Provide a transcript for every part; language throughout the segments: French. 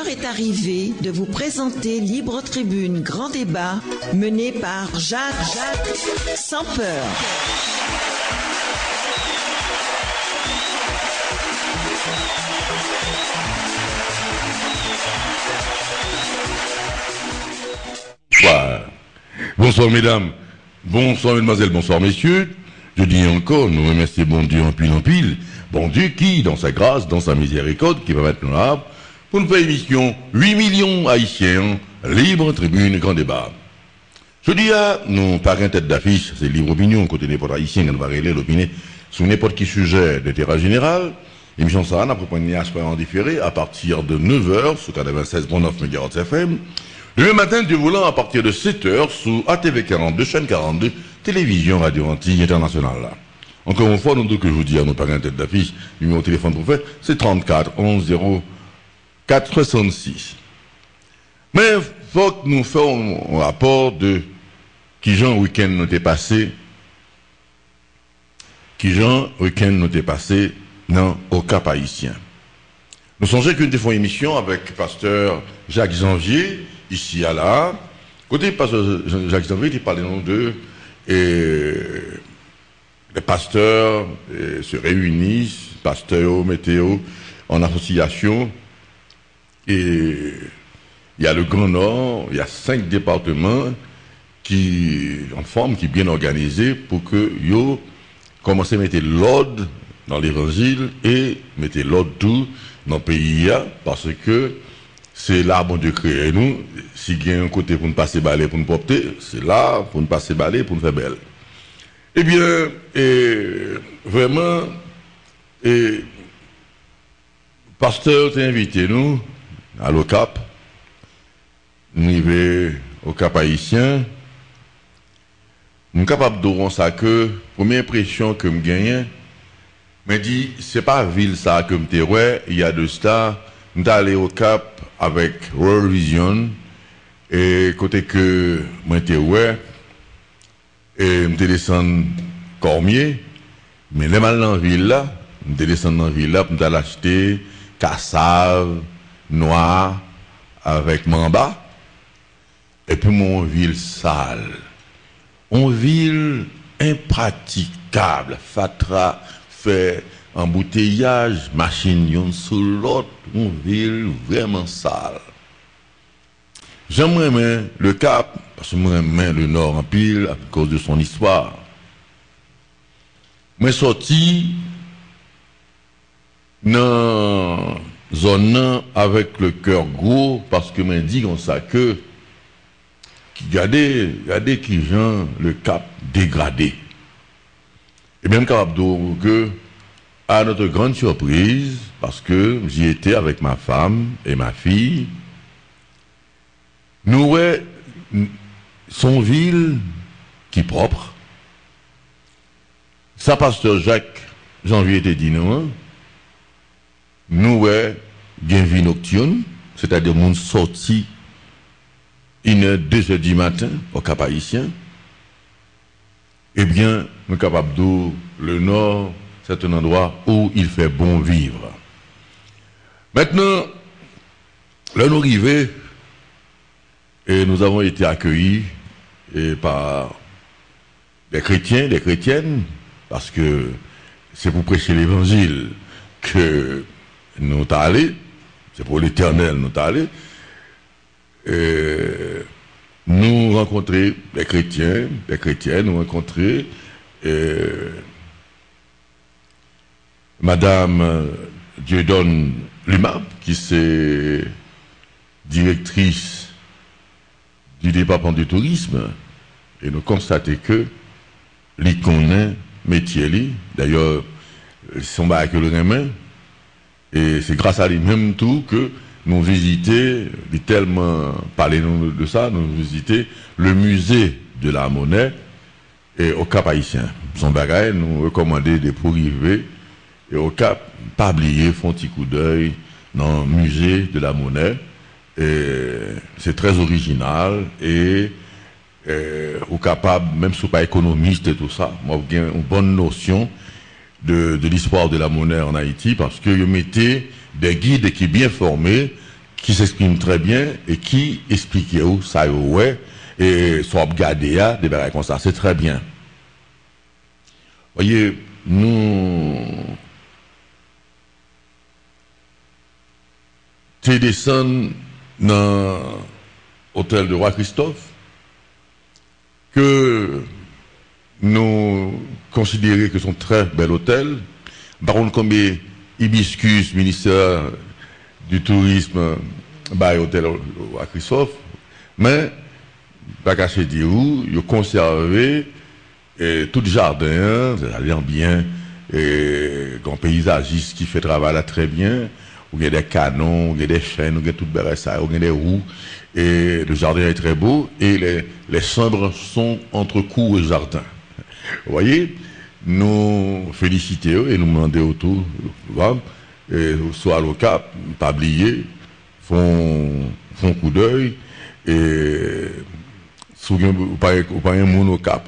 L'heure est arrivée de vous présenter Libre Tribune Grand Débat, mené par Jacques sans peur. Bonsoir mesdames, bonsoir mesdemoiselles, bonsoir messieurs. Je dis encore, nous remercions bon Dieu en pile, bon Dieu qui, dans sa grâce, dans sa miséricorde, qui va maintenant là, pour nous faire émission 8 millions haïtiens, Libre Tribune Grand Débat. Je dis à nous, par un tête d'affiche, c'est Libre Opinion, côté n'importe haïtien, on va régler l'opinion sur n'importe qui sujet d'intérêt général. Émission ça, on a proposé en différé à partir de 9h sur 96.9 MHz FM. Le même matin, Dieu voulant, à partir de 7h, sous ATV 42, chaîne 42, télévision Radio Antilles Internationale. Là. Encore une fois, nous que je vous dis à nos parents tête d'affiche, numéro de téléphone pour faire, c'est 34 11 04 66. Mais, faut que nous fassions un rapport de qui genre week-end nous était passé, dans au Cap haïtien. Nous songeons qu'une des fois émission avec pasteur Jacques Janvier, ici à là. Côté pasteur Jacques Janvier, il parlait de les pasteurs se réunissent, pasteurs, météo, en association. Et il y a le Grand Nord, il y a 5 départements qui en forme, qui bien organisés pour que yo commencent à mettre l'ordre dans l'évangile et mettre l'ordre tout dans le pays parce que c'est là bon Dieu créé nous. Si il y a un côté pour nous passer balai pour nous porter, c'est là pour nous passer balai pour nous faire belle. Eh bien, vraiment, pasteur t'a invité nous à l'OCAP, nous arrivons au Cap haïtien. Nous sommes capables de dire ça que, première impression que je gagne, me dit, c'est pas ville ça que je ouais, il y a de ça, nous sommes allés au Cap avec World Vision, et côté que moi j'étais ouais, et je descendu Cormier, mais les mal dans la ville là, je descendu dans la ville là pour acheter cassave, noix, avec mamba, et puis mon ville sale. Une ville impraticable, fatra, fait embouteillage, machine yon sous l'autre, une ville vraiment sale. J'aimerais le Cap, parce que j'aimerais le Nord en pile, à cause de son histoire. Mais sorti dans zone avec le cœur gros, parce que je dis comme ça que regardez qui gens le Cap dégradé. Et même capable de dire que, à notre grande surprise, parce que j'y étais avec ma femme et ma fille, nous ouais, son ville qui est propre. Ça, pasteur Jacques Janvier était dit non. Nous ouais, bien vie nocturne, c'est-à-dire mon sorti 1h, 2h du matin au Cap haïtien. Eh bien, nous sommes capables de le Nord, c'est un endroit où il fait bon vivre. Maintenant, là nous arrivons, et nous avons été accueillis par des chrétiens, des chrétiennes, parce que c'est pour prêcher l'évangile que nous sommes allés, c'est pour l'éternel nous sommes allés. Nous rencontrer des chrétiens, des chrétiennes, nous rencontrer Madame Dieudonne Lumab, qui est directrice du département du tourisme, et nous constatons que les connaît métier, d'ailleurs, son bac le remet, et c'est grâce à lui-même tout que nous visiter, tellement parler de ça, nous visiter le musée de la monnaie et au Cap haïtien. Son bagage nous recommander de pour arriver et au Cap, pas oublier, font un petit coup d'œil dans le musée de la monnaie. C'est très original et au capable, même si vous pas économiste et tout ça, moi j'ai une bonne notion de l'histoire de la monnaie en Haïti parce que vous mettez des guides qui sont bien formés, qui s'exprime très bien et qui explique où ça ouais et soit regarder des bagages comme ça, c'est très bien. Voyez, nous te descendons dans l'hôtel de Roi Christophe que nous considérons que c'est un très bel hôtel. Par contre, comme Hibiscus, ministère du tourisme, bah, hôtel à Christophe, mais, pas caché dire où, ils ont conservé tout le jardin, c'est-à-dire bien, et un paysagiste qui fait travail là très bien, où il y a des canons, où il y a des chênes, où il y a tout ça, où il y a des roues, et le jardin est très beau, et les chambres sont entre cours et jardin. Vous voyez, nous félicitons et nous demandons autour, soit au Cap, pas oublier, font coup d'œil, et souvent, ou pas un monde au Cap,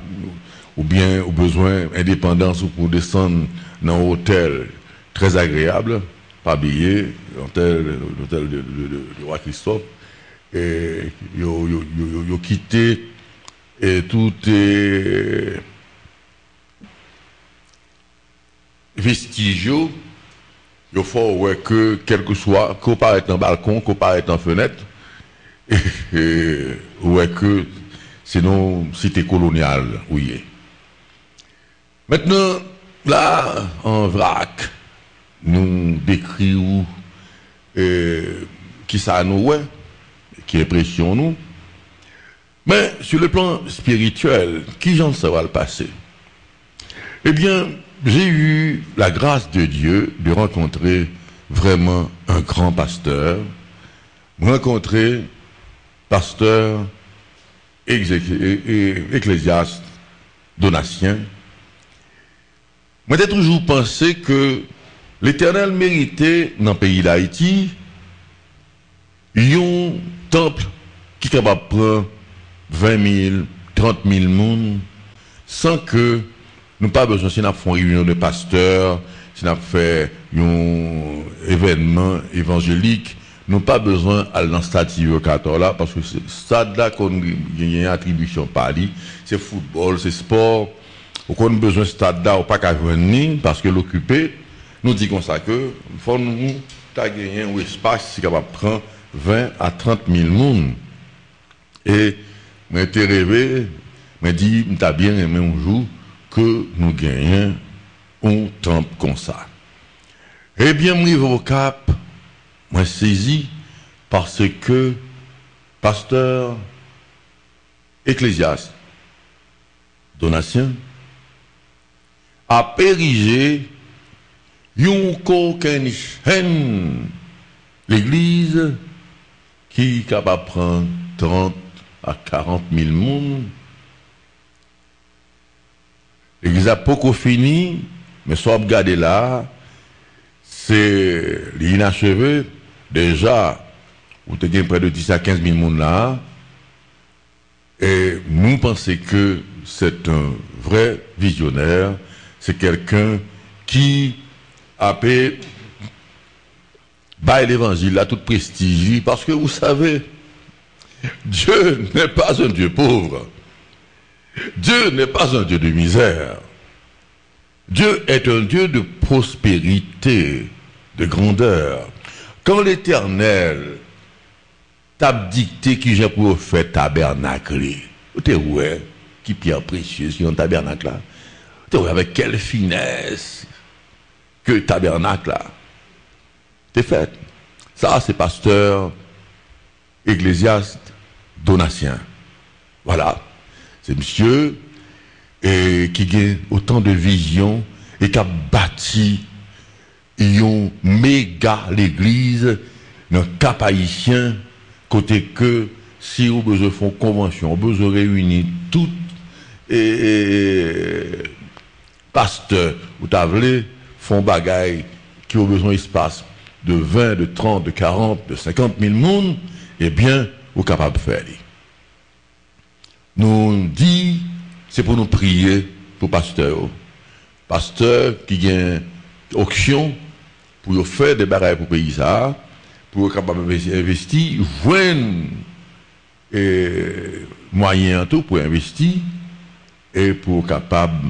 ou bien au besoin indépendance ou pour descendre dans un hôtel très agréable, pas oublier, l'hôtel de Roi Christophe, et ils ont quitté et tout est vestigieux. Il faut ouais, que quel que soit, qu'on paraît en balcon, qu'on paraît en fenêtre, et ouais que sinon cité coloniale, oui. Maintenant, là, en vrac, nous décrivons qui ça nous ouais, qui impressionne nous. Mais sur le plan spirituel, qui j'en sais va le passer? Eh bien, j'ai eu la grâce de Dieu de rencontrer vraiment un grand pasteur, rencontrer pasteur ecclésiaste Donatien. Moi, j'ai toujours pensé que l'Éternel méritait dans le pays d'Haïti un temple qui est capable de prendre 20 000, 30 000 personnes sans que nous pas besoin, si nous avons une réunion de pasteurs, si nous avons fait un événement évangélique, nous pas besoin d'aller dans le stade là, parce que ce stade là qu'on a une attribution par lui, c'est football, c'est sport. On a besoin de stade là, on pas qu'à venir, parce que l'occupé, nous dit comme ça que, faut nous gagner un espace qui est capable de prendre 20 à 30 000 personnes. Et, moi, j'ai rêvé, moi, dit, m'ta bien aimé un jour, que nous gagnons un temple comme ça. Eh bien, moi, au Cap, moi, saisi parce que pasteur ecclésiaste Donatien a érigé une coquine chaîne l'église qui est capable de prendre 30 à 40 000 personnes. L'église a beaucoup fini, mais soit regardez là, c'est l'inachevé. Déjà, vous avez près de 10 à 15 000 personnes là. Et nous pensons que c'est un vrai visionnaire. C'est quelqu'un qui a payé l'évangile à tout prestige. Parce que vous savez, Dieu n'est pas un Dieu pauvre. Dieu n'est pas un Dieu de misère. Dieu est un Dieu de prospérité, de grandeur. Quand l'Éternel t'a dicté qui j'ai pour faire tabernacle, tu ouais, qui pierre précieuse sur un tabernacle là. Tu vois avec quelle finesse que tabernacle là. T'es fait. Ça, c'est pasteur ecclésiaste Donatien. Voilà. C'est monsieur qui a autant de vision et qui a bâti une méga l'église dans le Cap haïtien, côté que si vous besoin de faire convention, vous besoin de réunir toutes pasteurs ou t'avez font bagaille qui ont besoin d'espace de 20, de 30, de 40, de 50 000 personnes, eh bien, vous êtes capable de faire. Nous dit, c'est pour nous prier pour pasteur. Pasteur qui a une auction pour faire des bagailles pour le pays ça, pour être capable d'investir, joindre moyens tout pour investir et pour capable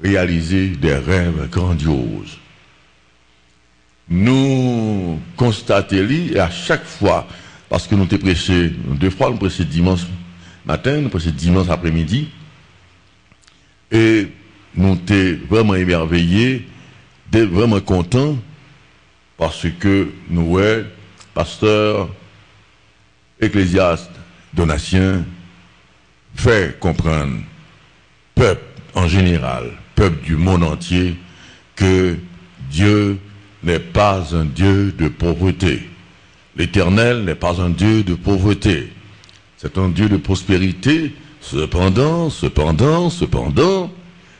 réaliser des rêves grandioses. Nous constatons et à chaque fois, parce que nous t'ai prêché 2 fois, nous prêché dimanche matin, nous prêché dimanche après-midi, et nous t'ai vraiment émerveillés, vraiment contents, parce que nous, pasteur, ecclésiaste, donatien, fait comprendre, peuple en général, peuple du monde entier, que Dieu n'est pas un Dieu de pauvreté. L'Éternel n'est pas un Dieu de pauvreté. C'est un Dieu de prospérité. Cependant,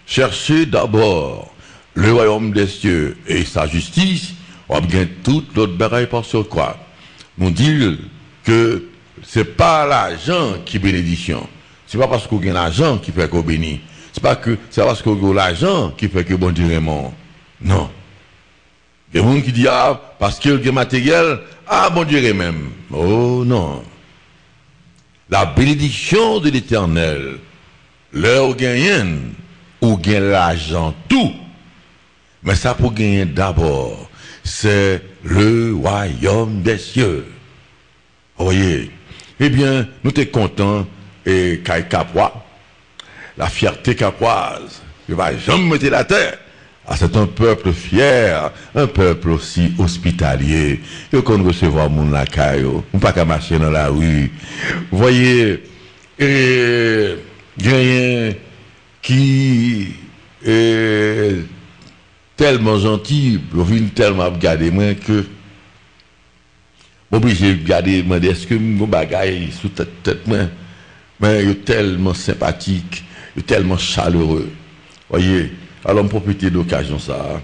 cherchez d'abord le royaume des cieux et sa justice, on bien toute l'autre bagaille par sur quoi. Nous dit que c'est pas l'argent qui est bénédiction. C'est pas parce qu'on a l'argent qui fait qu'on bénit. C'est parce qu'on a l'argent qui fait que bon Dieu est mort. Non. Il y a des gens qui disent, parce qu'il y a matériel, bon Dieu est même. Oh non. La bénédiction de l'Éternel, leur gagne, ou gagne l'argent, tout. Mais ça pour gagner d'abord, c'est le royaume des cieux. Vous voyez? Eh bien, nous sommes contents, et Capois, la fierté capoise, je ne vais jamais mettre la terre. C'est un peuple fier, un peuple aussi hospitalier. Il faut recevoir mon lacaille, on pas qu'à marcher dans la rue. Vous voyez, il y a qui est tellement gentil, tellement regarder moi que obligé de regarder, demander est-ce que mon bagaille sous tête moi, mais il est tellement sympathique, il est tellement chaleureux. Voyez. Alors, je profiter de l'occasion ça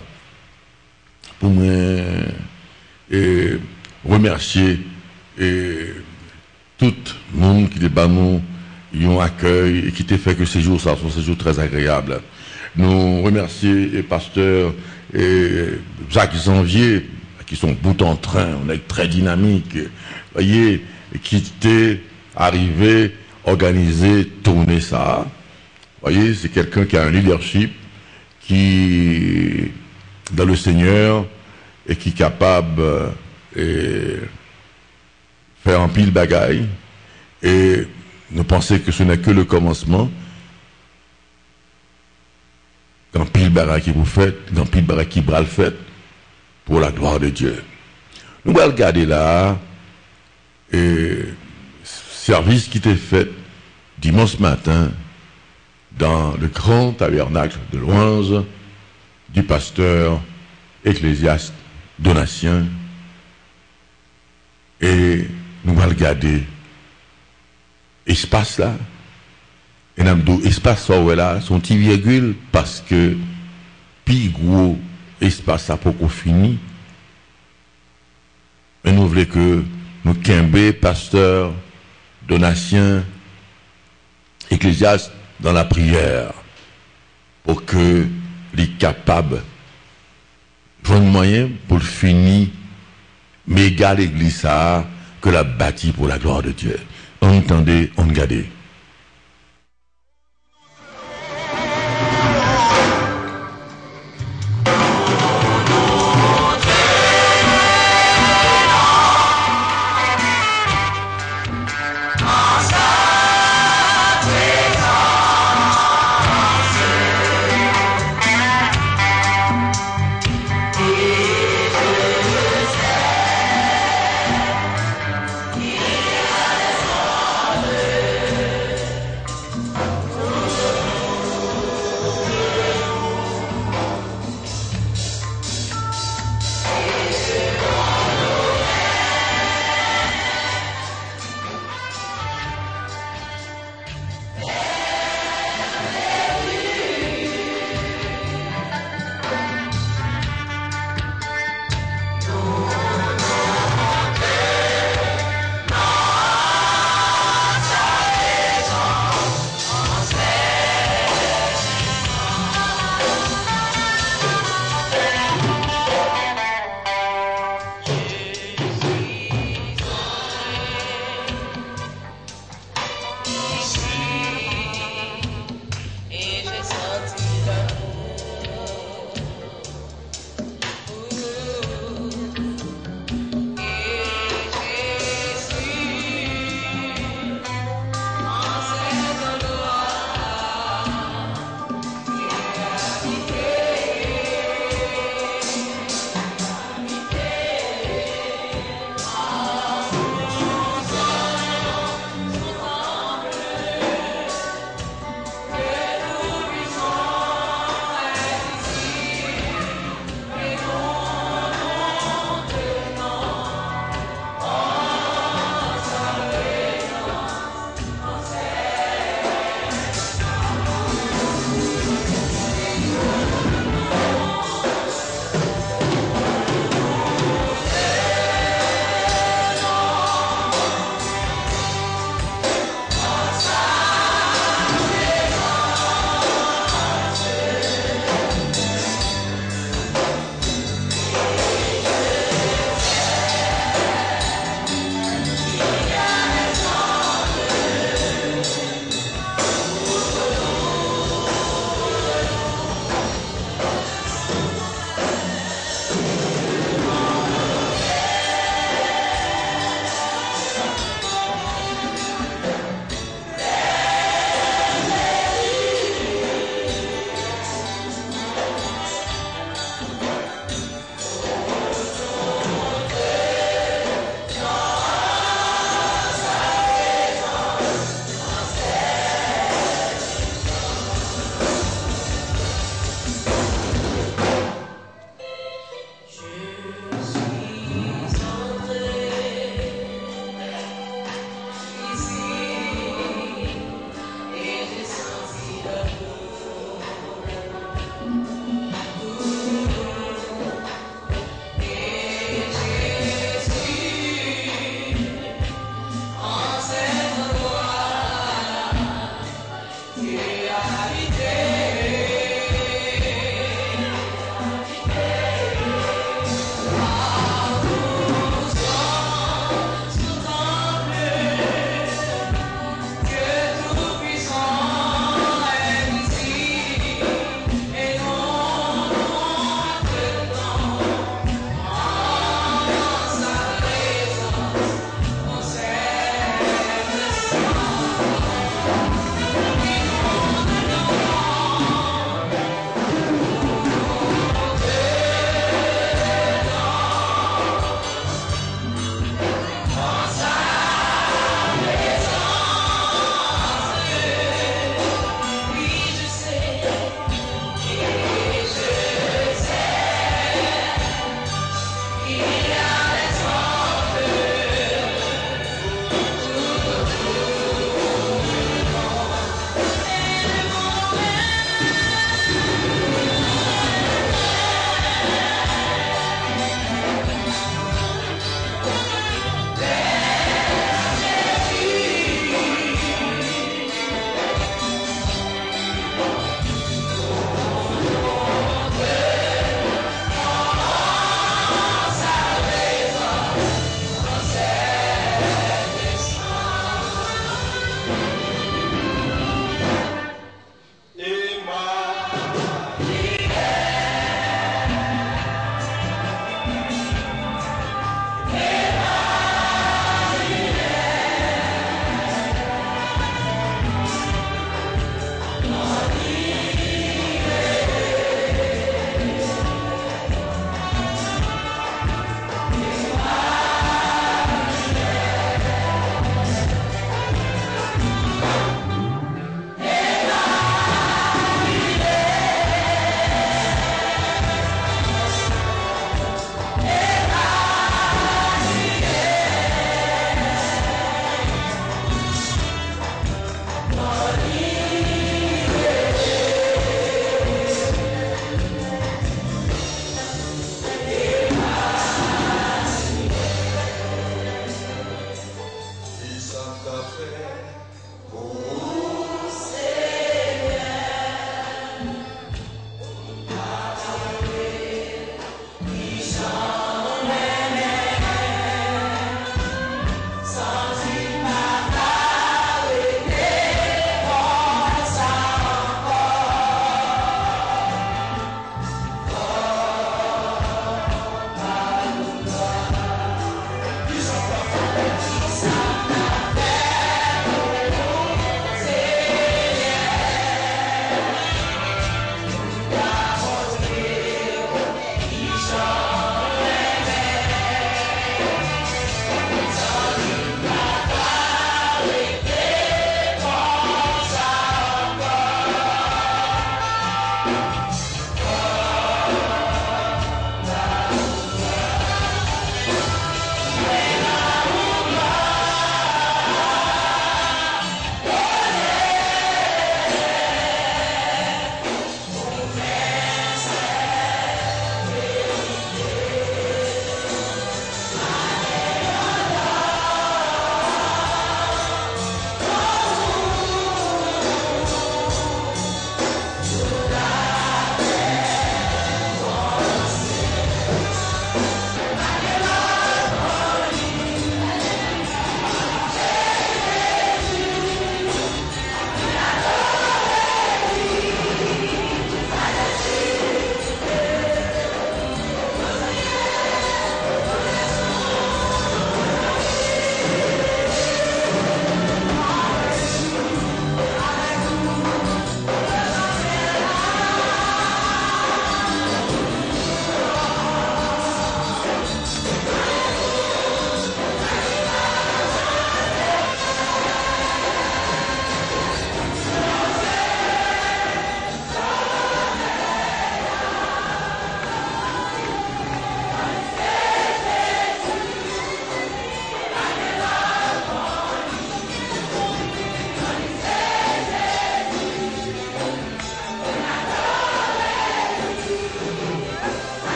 pour me remercier tout le monde qui nous accueille et qui t'a fait que ces jours ça sont ces jours très agréables. Nous remercions les pasteurs Jacques Janvier qui sont bout en train, on est très dynamique, voyez, qui t'est arrivé, organiser, tourner ça. Voyez, c'est quelqu'un qui a un leadership qui dans le Seigneur et qui est capable de faire un pile bagaille et nous pensons que ce n'est que le commencement. Quand pile bagaille qui vous faites, quand pile bagaille qui bras le fait pour la gloire de Dieu. Nous allons regarder là et service qui était fait dimanche matin dans le grand tabernacle de Louange du pasteur ecclésiaste Donatien. Et nous allons regarder espace là. Et nous avons espace là, son petit virgule, parce que plus gros espace ça pour qu'on finisse. Mais nous voulons que nous quimber pasteur Donatien ecclésiaste dans la prière pour que les capables de moyen pour le finir méga l'église ça que la bâtie pour la gloire de Dieu. On entendait, on regardait.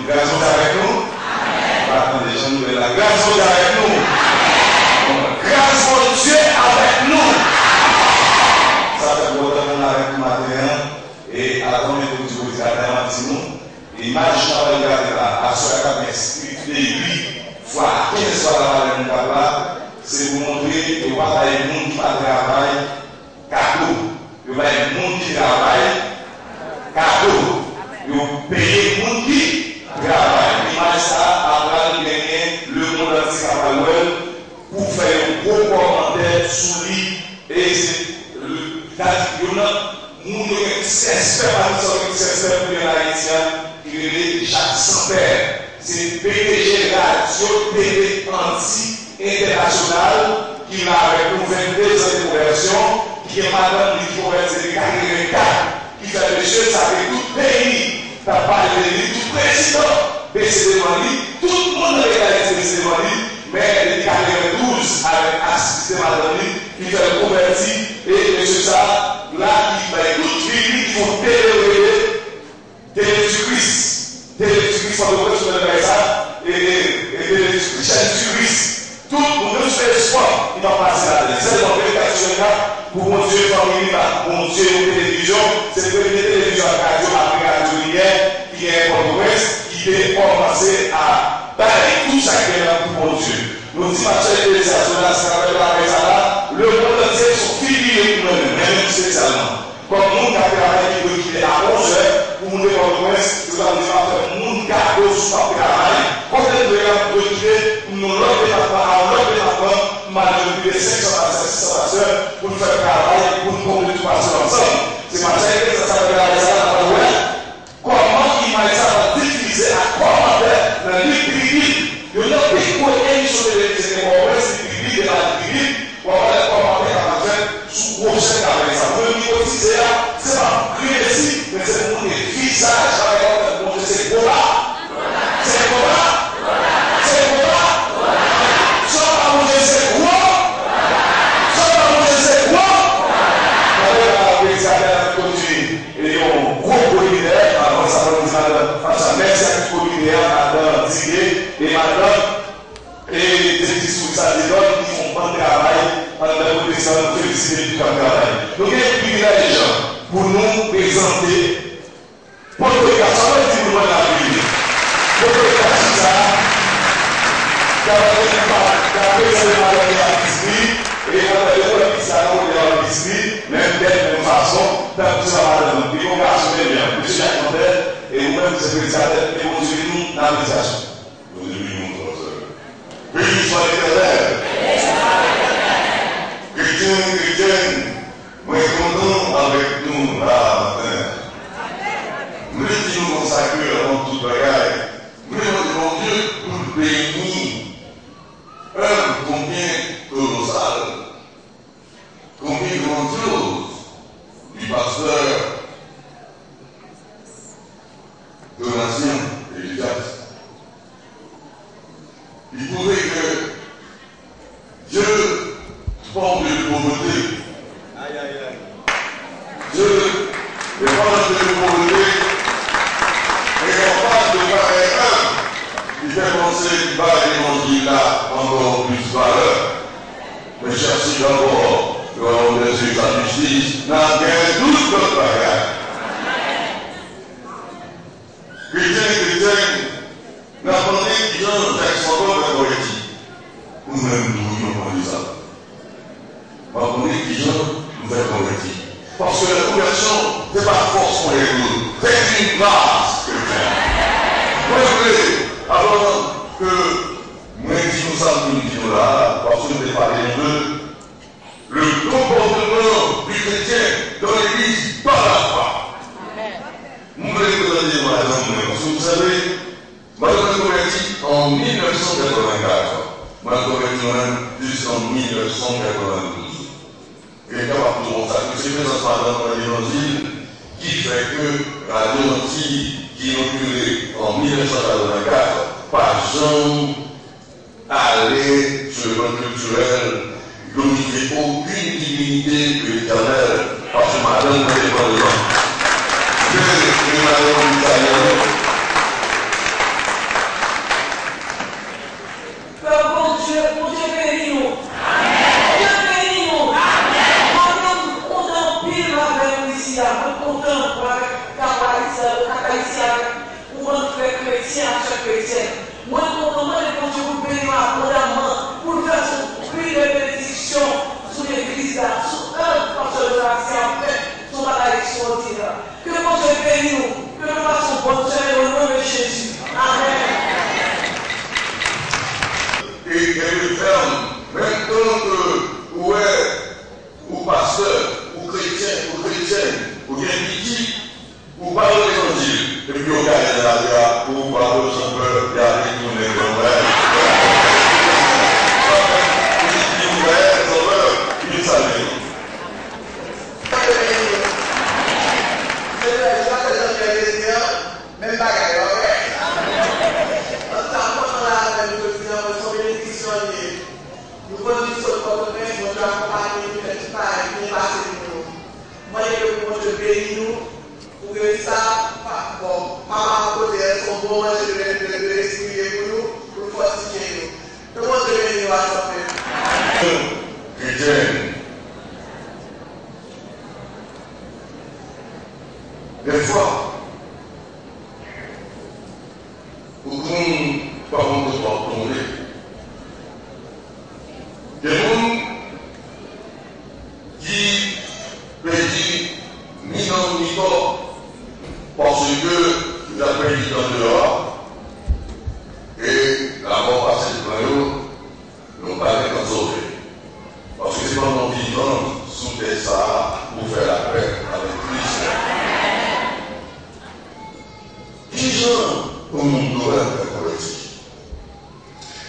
Grâce avec nous. Amen. La grâce avec nous. là, c'est pour montrer que vous pas les gens qui travaillent cadeau. Vous avez les gens qui travaillent cadeau. Vous payez les gens qui travaillent. Imagine ça, après, il y le monde entier pour faire un gros commentaire sur lui. Et c'est le monde qui s'espère pour les Haïtiens, qui est Jacques Saint-Père. C'est PDG Radio TV Anti-International qui a avec nous 22 ans de conversion, qui est madame du converti de 84, qui fait monsieur, ça fait tout le pays, t'as parlé de lui, tout président, BCD Mali, tout le monde a réalisé BCD Mali, mais il y a 92 avec assisté madame lui, qui fait le converti, et monsieur ça, là, qui fait toute vie, qui font télé-Christ. Télé-Christ, on devrait se faire ça, et chaîne-Christ. Tout le monde fait espoir, il va passer là-dedans. C'est dans le cas pour mon Dieu, famille, mon Dieu, télévision, c'est que les télévisions radio, après radio hier, qui est un Port-au-Prince, qui est commencé à bailler tout chacun pour mon Dieu. Nous disons à chaque télévision, là, c'est avec la le monde entier sont filiés pour nous-mêmes, même spécialement. Comme nous, qui avons travaillé, qui est à 11 heures, pour nous dire au moins, nous allons dire que nous gardons sur notre travail. Quand nous devons reculer, nous l'avons malgré les 500 heures pour faire le travail, pour nous conduire tout passer ensemble. C'est ma chère que ça veut dire ça. Comment imaginer ça va diffuser à commentaire dans le public. Il y a des émissions de l'émission de la public, pour avoir les commentaires à faire sous prochain avec ça. Le niveau c'est là, c'est pas précis, mais c'est pour les visages avec notre c'est combat. C'est combat. C'est combat. Soit pas manger c'est quoi? Soit pas manger c'est quoi? Avec ça, continue. Et on gros leader, avant ça, on dit merci à tout leader, madame Zigué et madame. Et des discours ça des autres qui font pas de travail pendant la protection de féliciter du travail. Donc il y a un privilège pour nous présenter pour le cas, ça va être pour la vie. Pour le cas, ça, car on n'est pas, car on est pas dans l'industrie, et on a des gens qui savent dans l'industrie, même de la même façon, tant que ça va dans le pays, on va assumer bien. Monsieur Jacques Mandel, et vous-même, vous êtes président, et vous nous dans l'organisation. Béni soit l'Éternel. Chrétien, moi content avec nous là matin. Nous nous consacrer avant toute bagaille. Nous demandons Dieu pour le bénir. Combien colossal, combien grandiose du pasteur Donatien et du Jacques. Il trouvait que Dieu forme de pauvreté. Dieu n'est pas de pauvreté, mais on parle de pareil il fait penser qu'il va l'évangile là encore plus valeur. Mais cherchez d'abord le royaume de Dieu, sa justice, n'a bien doute de bagage. Chrétien, n'attendez qu'ils ont encore la corrective. Ou même nous, on dit ça. N'attendez qu'ils ont nous fait corrective. Parce que la conversion, ce n'est pas la force qu'on écoute, c'est une grâce chrétienne. Moi, je voulais, avant que moi, nous sommes nous là, parce que je vais parler de le comportement du chrétien dans l'église par la foi. Vous voulez vous donner mon exemple, parce que vous savez, moi, je me convertis en 1984. Moi, je me convertis jusqu'en 1992. Et capable de ça, que c'est présentement dans l'évangile qui fait que Radio Antilles, qui est inaugurée en 1984, par Jean, aller sur le plan culturel, glorifier aucune divinité que l'Éternel, parce que madame ne est pas dedans. Je vais madame l'Italien. Mon Dieu bénis nous. Dieu bénis nous. Moi-même, content pile avec nous ici, content pour pour faire chrétien à chaque chrétien. Moi, content, moi, je continue pour bénir abondamment, pour quelques fermes, même tant que ou pasteur, ou chrétien, ou chrétienne, ou bien petit, ou pas de l'évangile, et puis on gagne la vie, ou pas de son peur, il y a des tournées de l'envers. Il s'allume. Même bagaille, ok? Nous prenons sur le porte-monnaie, nous accompagnons, nous faisons pas, nous passons nous. Moi, je veux bénir nous, pour que ça, bon, pas côté, son bon manger de respirer pour nous, pour fortifier nous. Tout le monde veut bénir à son père. Chrétien. Des fois, pour qu'on pas qu'on se soit tombé, des gens qui pédit ni non ni corps parce que vous avez pédit dans dehors et la mort passe devant eux, nous pas les sauver. Parce que c'est pas mon vivant sous des ça pour faire la paix avec Christ. Qui sont pour nous doit être collectif?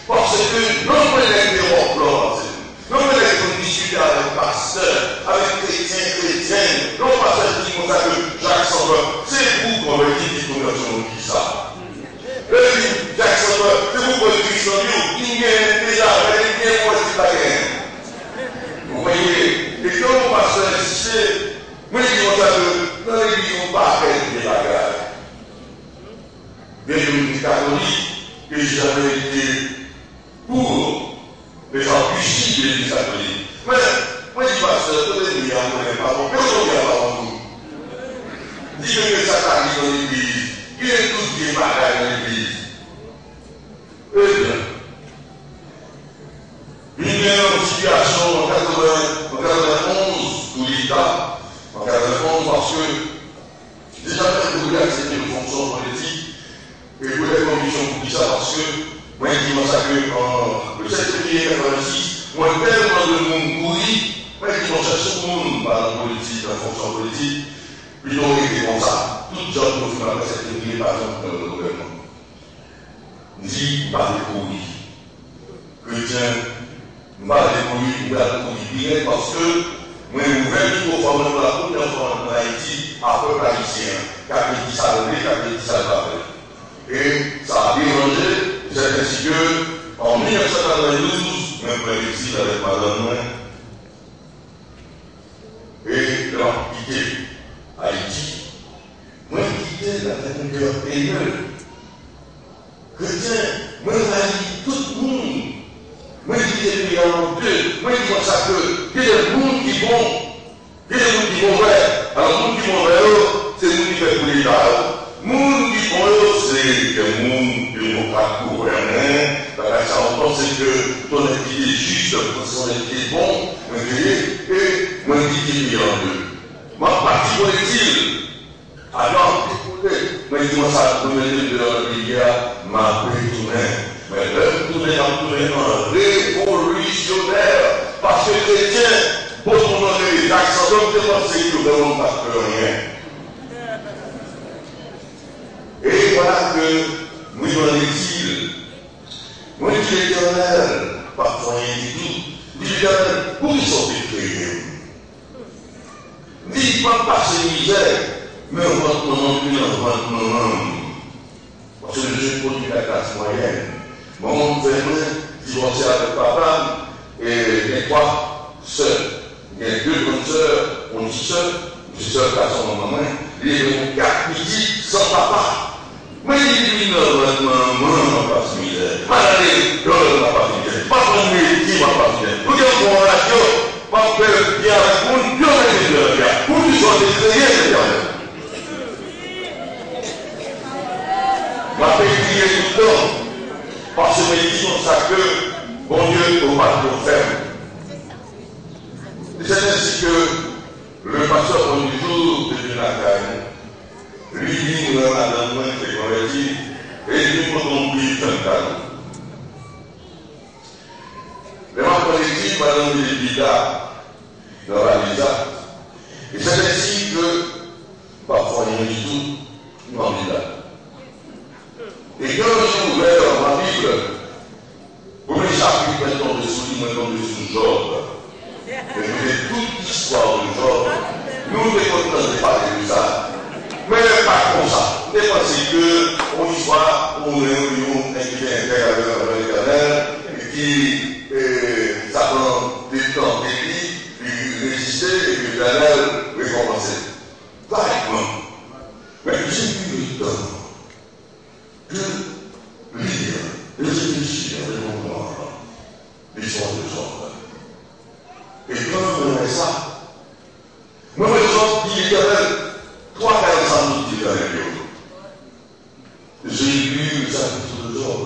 Parce que non pas les interrompants, non pas les discuter avec pasteur, avec chrétien, non pas ceux qui font ça que Jacques Sauveur, c'est vous qu'on veut dire qui conversion qui ça. Jacques Sauveur, c'est vous qu'on dit qui gagne déjà, qui est pour ce qui vous voyez, et quand mon pasteur insistait, moi je dis ça que dans l'église on ne va pas faire des bagages. Bien que nous catholiques, que j'avais été pour les gens puissants de l'église catholique. Mais moi je dis pasteur, tous les milliards ne connaissent pas bon, mais aujourd'hui il n'y a pas bon. Dis que ça t'arrive dans l'église, il est tout qui est bagages dans l'église. Eh bien, une situation en 91 pour l'État, en 91 parce que déjà vous voulez accepter une fonction politique et vous voulez conditions pour ça parce que moi je dis ça que le 7 février 86, moi tellement de monde pourri, moi je dis ça tout le monde dans la politique, dans la fonction politique, puis on était comme ça. Tout le job nous fait après 7 février par exemple dans le gouvernement. Dit par les pourris. Chrétiens, je vais dire parce que moi, je vais pour former la première fois en Haïti, à peu haïtien, qui a dit ça le qui a dit ça le et ça a dérangé, c'est ainsi que, en 1992, même pour l'exil avec madame, et là, quitté Haïti, moi, quitté la terre haineux. Chrétien, moi, je dis tout le monde. Moi, je dis qu'il y a un deux. Moi, je dis ça que il y a des gens qui vont, il y a des gens qui vont vers. Alors, les gens qui vont vers eux, c'est les gens qui font pour l'État. Les gens qui vont vers eux, c'est les gens qui vont pas gouverner. Parce que on pense que ton activité est juste, ton activité est bon, et moi, je dis qu'il y a un deux. Ma partie politique, alors, écoutez, moi, je dis ça, pour me dire de leur rivière, m'a retourné. Mais l'homme tourné en révolutionnaire, parce que les chrétiens, pour son nom de l'accent, donc c'est pensé que nous n'avons pas peur rien. Et voilà que nous dans l'exil, moi je dis l'Éternel, parfois rien du tout, je dis l'Éternel, pour ils sont décriés. Dis pas passer misère, mais on va non plus en parce que je produis la classe moyenne. Mon frère divorcé avec papa et les trois sœurs. Il y a deux grandes sœurs, on dit sœurs, j'ai sœur qui a son maman, ils ont 4 midi sans papa. Mais il dit non, maman, pas de misère. Madame, non, pas de misère. Pas de métier, pas de misère. Vous dites qu'on a radio, pas de bien avec vous, bien avec les deux gars. Vous nous sortez de rien, c'est bien. Ma prier tout le temps. Parce que je dis comme ça que, bon Dieu, au pas de faire. C'est ainsi que le pasteur du jour de Jonathan, lui dit, nous avons la main qui est convertie, et nous avons oublié un cadeau. suivi pendant les villas dans la Lisa. Et c'est ainsi que parfois il y a du tout dans la villa. Et quand j'ai ouvert ma Bible, pour les chapitres maintenant de Job, et je fais toute l'histoire de Job, nous ne comptons pas de ça. Mais pas comme ça. Ne pensez qu'on y soit, on est un avec l'Éternel, et qui ça prend des temps de résister et que l'Éternel récompenser. Par exemple, mais j'ai eu le temps de lire, de réfléchir avec mon corps l'histoire de Job. Et quand on fait ça, moi, je dis l'Éternel, 3 45 minutes d'Éternel. J'ai lu le chapitre de Job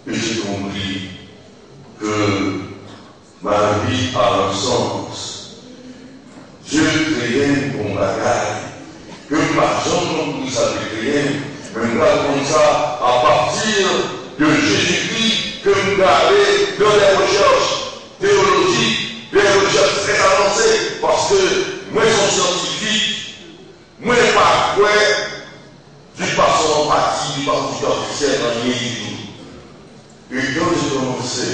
et j'ai compris que ma vie a un sens. Dieu crée mon bagage, que ma jambe nous a créé, mais nous avons ça à partir de Jésus-Christ que nous gardons dans les recherches théologiques, des recherches très avancées, parce que moi, je suis scientifique, moi, je ne sais pas quoi, du passant en partie, du passant officiel dans les livres. Et quand j'ai commencé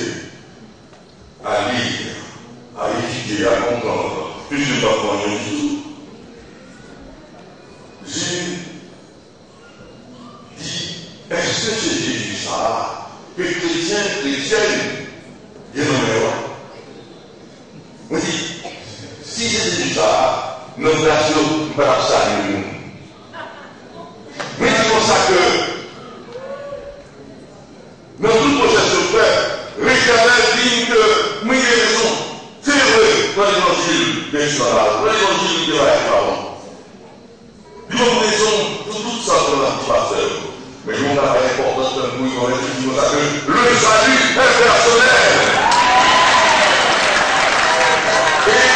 à lire, à étudier, à comprendre, puis je ne vais pas prendre rien du tout, j'ai dit, est-ce que c'est Jésus ça, que chrétienne, il y en a un. On dit, si c'est Jésus ça, notre nation ne va pas saluer nous. Mais c'est pour ça que dans toute processus de fait, l'Éternel dit que moi j'ai raison. C'est vrai dans l'évangile d'Israël, dans l'évangile de l'Israël. Nous avons raison pour tout ça dans la pasteur. Mais nous avons l'importance de nous pour ça que le salut est personnel. Et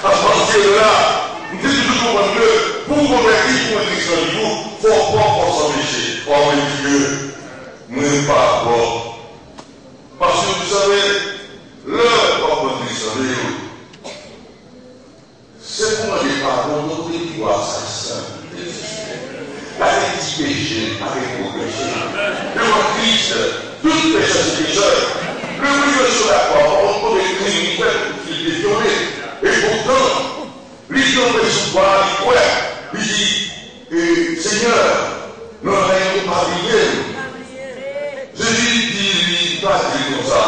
à partir de là, nous devons comprendre que pour convertir pour un Christ niveau, il ne faut pas s'empêcher. Oh mon Dieu, même pas bon. Parce que vous savez, le propre Christ niveau, c'est pour les parents de l'Église, ça avec petit péché, avec vos péchés. Devant Christ, tout péché c'est pécheur. Le milieu sur la croix, on trouve les criminels qui les violent. Et pourtant, l'Islam est sous quoi, il croit. Il dit, Seigneur, nous n'avons pas prié. Jésus dit, il pas dit comme ça.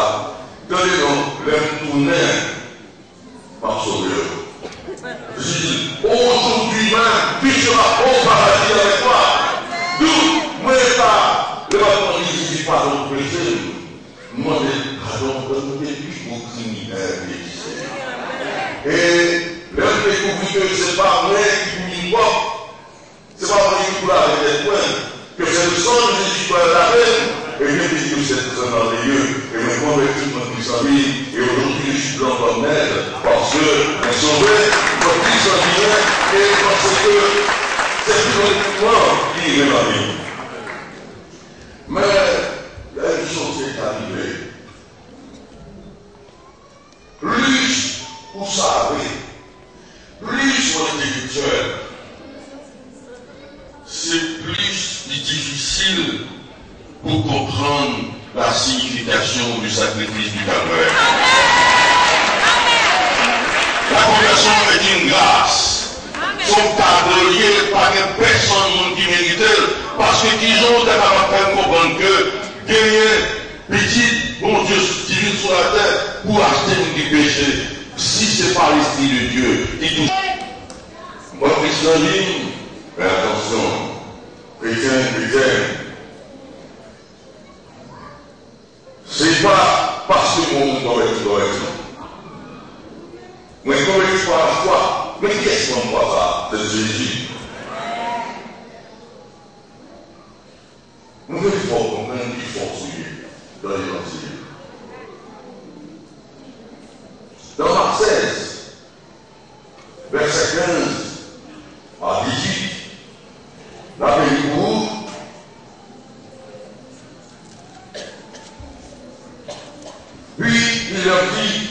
Donnez-nous le tourner par sauveur. Jésus, aujourd'hui même, tu seras au paradis avec toi. D'où, moi, pas, le bâton dit, je pardon pour péché. Moi, pardon pour nous depuis au criminel. Et l'homme découvre que ce n'est pas vrai qui nous porte, ce n'est pas vrai qui nous lave les points, que c'est le sang de Jésus qui va la peine, et bien dit que c'est très merveilleux, et me convertis mon Christ en vie, et aujourd'hui je suis blanc comme neige, parce que je suis sauvé, mon Christ en vie, et parce que c'est plus uniquement qui est ma vie. Mais il y a une chose qui est arrivée. Plus vous savez, plus on est spirituel, c'est plus difficile pour comprendre la signification du sacrifice du Calvaire. La conversion est une grâce. Son cadeau lié par personne qui mérite, parce que qu'ils ont capable de comprendre que gagner petit, bon Dieu, divine sur la terre pour acheter mon péché. Si ce n'est pas l'esprit de Dieu qui touche. Moi, Christian dit, mais attention, chrétien, c'est pas parce que mon monde doit être. Mais quand je suis par la foi, mais qu'est-ce qu'on voit ça? C'est Jésus. Nous devons comprendre qu'il faut suivre dans l'évangile. Dans Marc 16, verset 15 à 18, la Bible, puis il leur dit,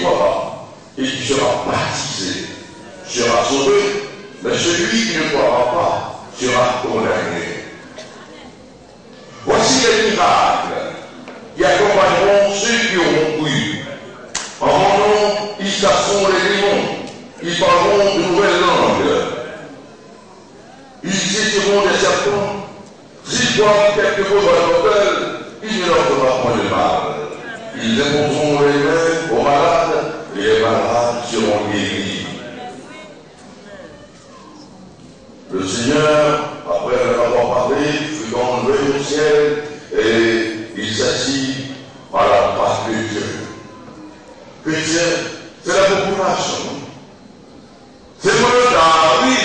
croit pas et qui sera baptisé sera sauvé, mais celui qui ne croira pas sera condamné. Voici les miracles qui accompagneront ceux qui auront cru. En mon nom, ils chasseront les démons, ils parleront de nouvelles langues, ils saisiront des serpents, s'ils boivent quelque chose à l'hôtel, il ne leur fera point de mal. Ils imposeront les mains aux malades et les malades seront guéris. Le Seigneur, après leur avoir parlé, fut enlevé au ciel et il s'assit à la droite de Dieu. Chrétien, c'est la population. C'est moi oui,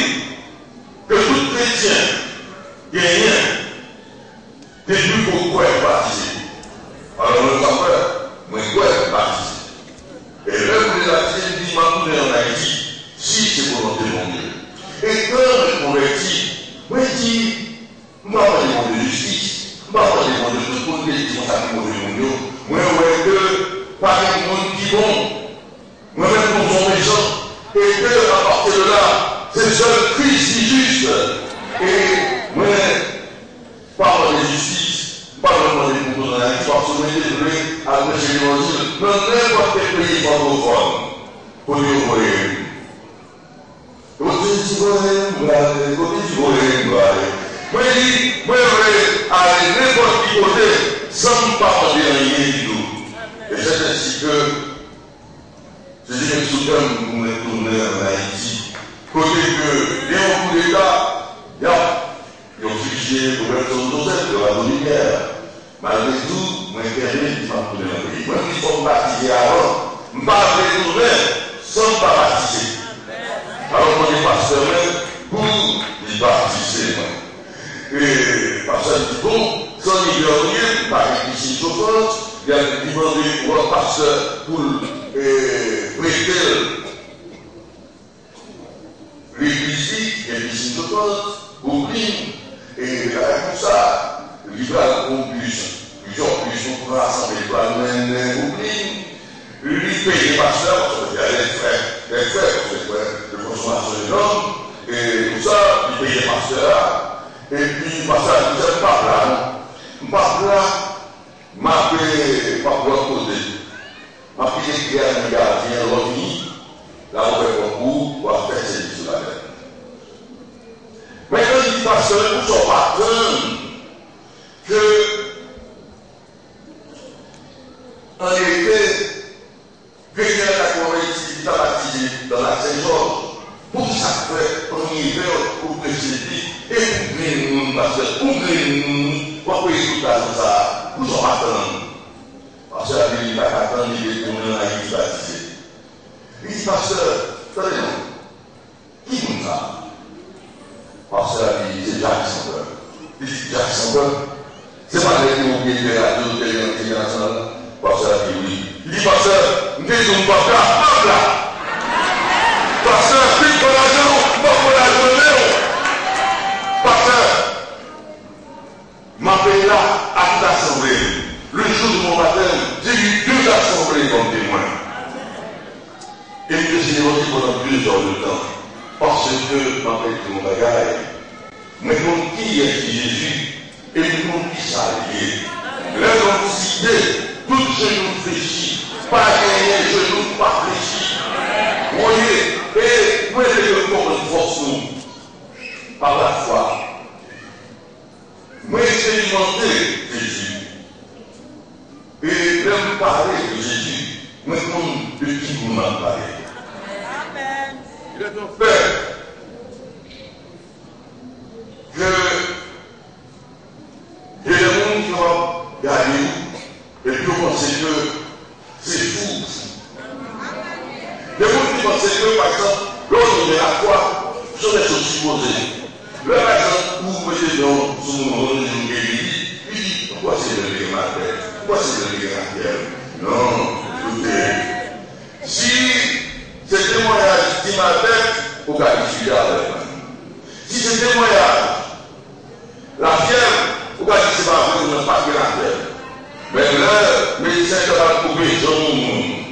que tout chrétien gagnant est plus pour quoi baptisé. Alors le sauveur, moi quoi baptisé. Et là, vous les baptisez, dit, maintenant en Haïti, si c'est volonté de mon Dieu. Et quand je me convertis, moi je dis, je ne vais pas demander de justice, je ne vais pas demander de tout le monde qui dit, ça va demander mon Dieu. Moi, je que par les monde qui vont, moi-même pour son méchant, et que à partir de là, c'est seul Christ qui juste. Et moi, parle de justice, parle de pour dans la vie, parce que je suis désolé à prêcher l'évangile dans n'importe quel pays francophone. Pour lui ouvrir. Moi, je dis, moi, aller n'importe qui côté sans me parler rien du tout. Et c'est ainsi que je dis que souvent nous me tournons en Haïti. Côté que, il y a un coup d'État, il y a un fichier pour mettre son dossier de la lumière. Malgré tout, moi, je suis pas tourné dans le pays. Moi, il faut me baptiser avant. Je ne vais pas retourner sans me baptiser. Alors, moi, je suis pasteur pour les baptiser. Et parce que bon, sans millionnaire, par ici chauffante, il y a demandé pour un pasteur pour prêter l'église, et ici chauffante, pour lui, et comme ça, il va plusieurs bus pour rassembler pour lui paye les pasteurs, parce qu'il y a les frères de consommation de l'homme, et tout ça, il paye les pasteurs. Et puis, parce que je ne pas là, je ne pas là, je m'appelle pas pour côté. Je m'appelle un gardien, l'ONI, là on fait beaucoup pour faire ces choses là. Mais quand il passe, nous sommes pas que, en réalité, quelqu'un a converti, il a baptisé dans la Saint-Georges. Pour ça, on y va pour précéder et pour gagner nous, parce que pour gagner nous, pour écouter ça, nous sommes attendus. Parce que la vie n'est pas attendue, il est tourné dans la vie baptisée. Il dit, pasteur, attendez-nous, qui nous a? Parce que la vie, c'est Jacques Sampeur. Il dit, Jacques Sampeur, c'est pas les gens qui étaient à deux internationales, parce que la vie, oui. Il dit, pasteur, nous ne sommes pas là. Parce que si pour l'argent, pas pour la journée. Parce que ma paix là à toute assemblée. Le jour de mon baptême, j'ai eu 2 assemblées comme témoins. Et je suis revenu pendant 2 heures de temps. Parce que ma paix de mon bagage. Mais comme qui est Jésus et nous qui s'allier. Là, on cité, tout genou fléchi, pas gagné, genou pas fléchi. Voyez. Et vous avez le corps de force nous, par la foi. Moi, expérimenter Jésus. Et même parler de Jésus, mais comme de qui vous m'en parlez. Amen. Il est ton Père. Que il y a des gens qui vont gagner, et puis on pense que c'est fou. Les gens qui pensent que, par exemple, l'homme est à quoi sont des choses supposées. Le par exemple, où vous mettez dans son religion guérie, il dit, pourquoi c'est le lien à terre? Pourquoi c'est le lien à terre? Non, écoutez, si c'est témoignage qui m'a tête, au cas du sujet avec moi. Si c'est témoignage, la fièvre, au cas du c'est pas vrai, on n'a pas que la fièvre. Mais là, le médecin qui va couper,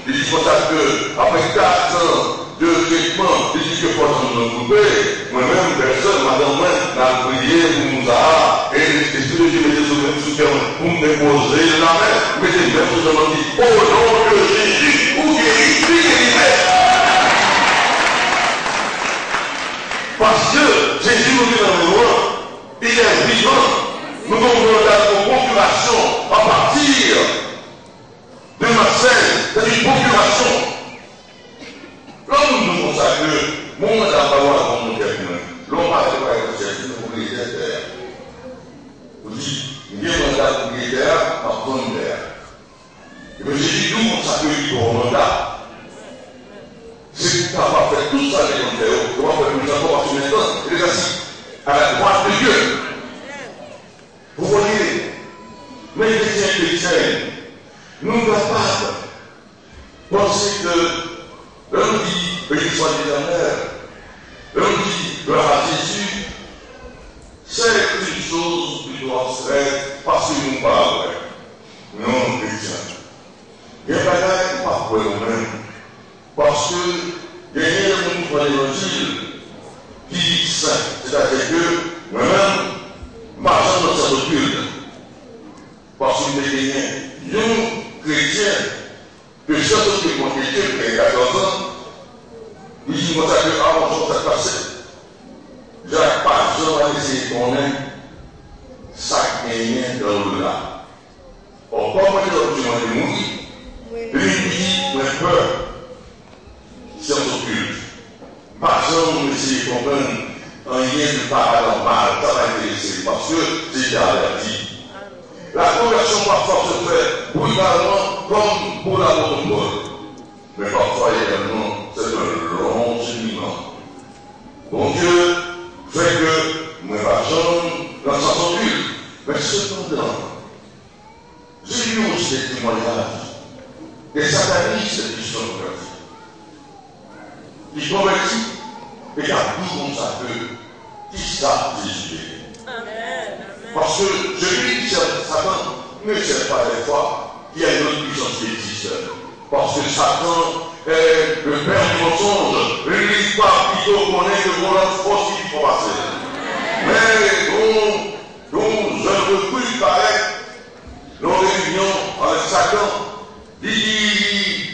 il dit, faut ça que, après 4 ans de traitement, de ce que force nous couper, moi-même, personne, madame, moi, n'a prié pour nous avoir, et l'esprit de Dieu mettait sur le soutien pour me déposer la main, mettez même sur le dit, au nom de Jésus, ou guéris, guéris. Parce que Jésus nous dit dans le monde, il est vivant. Nous devons faire une procuration à partir de Marseille, c'est une procuration. Comme nous devons ça que mon monde n'a pas droit à mon quelqu'un, l'homme a le droit à être le propriétaire. Vous dites, il y a un mandat propriétaire à prendre l'air. Et bien Jésus nous on s'accueille pour un mandat. C'est pas faire tout ça les contraires, on va faire plus encore parce que maintenant, il est assis à la droite de Dieu. Vous voyez, mes chrétiens, nous ne pouvons pas penser que l'on dit que qu'il soit l'éternel, l'on dit gloire à Jésus, c'est une chose qui doit se faire parce que nous parlons. Non, chrétiens. Il y a des bagages qui ne pas pour nous-mêmes. Parce que il y a un monde dans l'évangile qui dit saint, c'est-à-dire que moi-même, marchant dans cette occulte, parce que les chrétiens, que chaque chose qui est mon chrétien, qui a 14 ans, il dit moi ça que avant ça passé. Jacques pas jamais essayé de connaître ça gagnant dans l'au-delà. Or, comme je dis, mourir, lui dit, j'ai peur. Science occulte. Par exemple, on essaie de comprendre un lien de parole en mal, ça va intéresser parce que c'est déjà averti. La conversion parfois se fait brutalement comme pour la bonne bonne. Mais parfois également, c'est un long cheminement. Bon Dieu fait que nous marchons dans sa occulte. Mais cependant, j'ai lu aussi des témoignages des satanistes qui sont convertis. Qui convertit et qui a tout comme ça que qui savent Jésus. Parce que celui qui sert Satan ne sert pas des fois qu'il y a une autre puissance qui existe. Parce que Satan est le père du mensonge. Il ne dit pas plutôt qu'on est de volonté force qui faut passer. Mais dont je recrue paraît nos réunions avec Satan. Il dit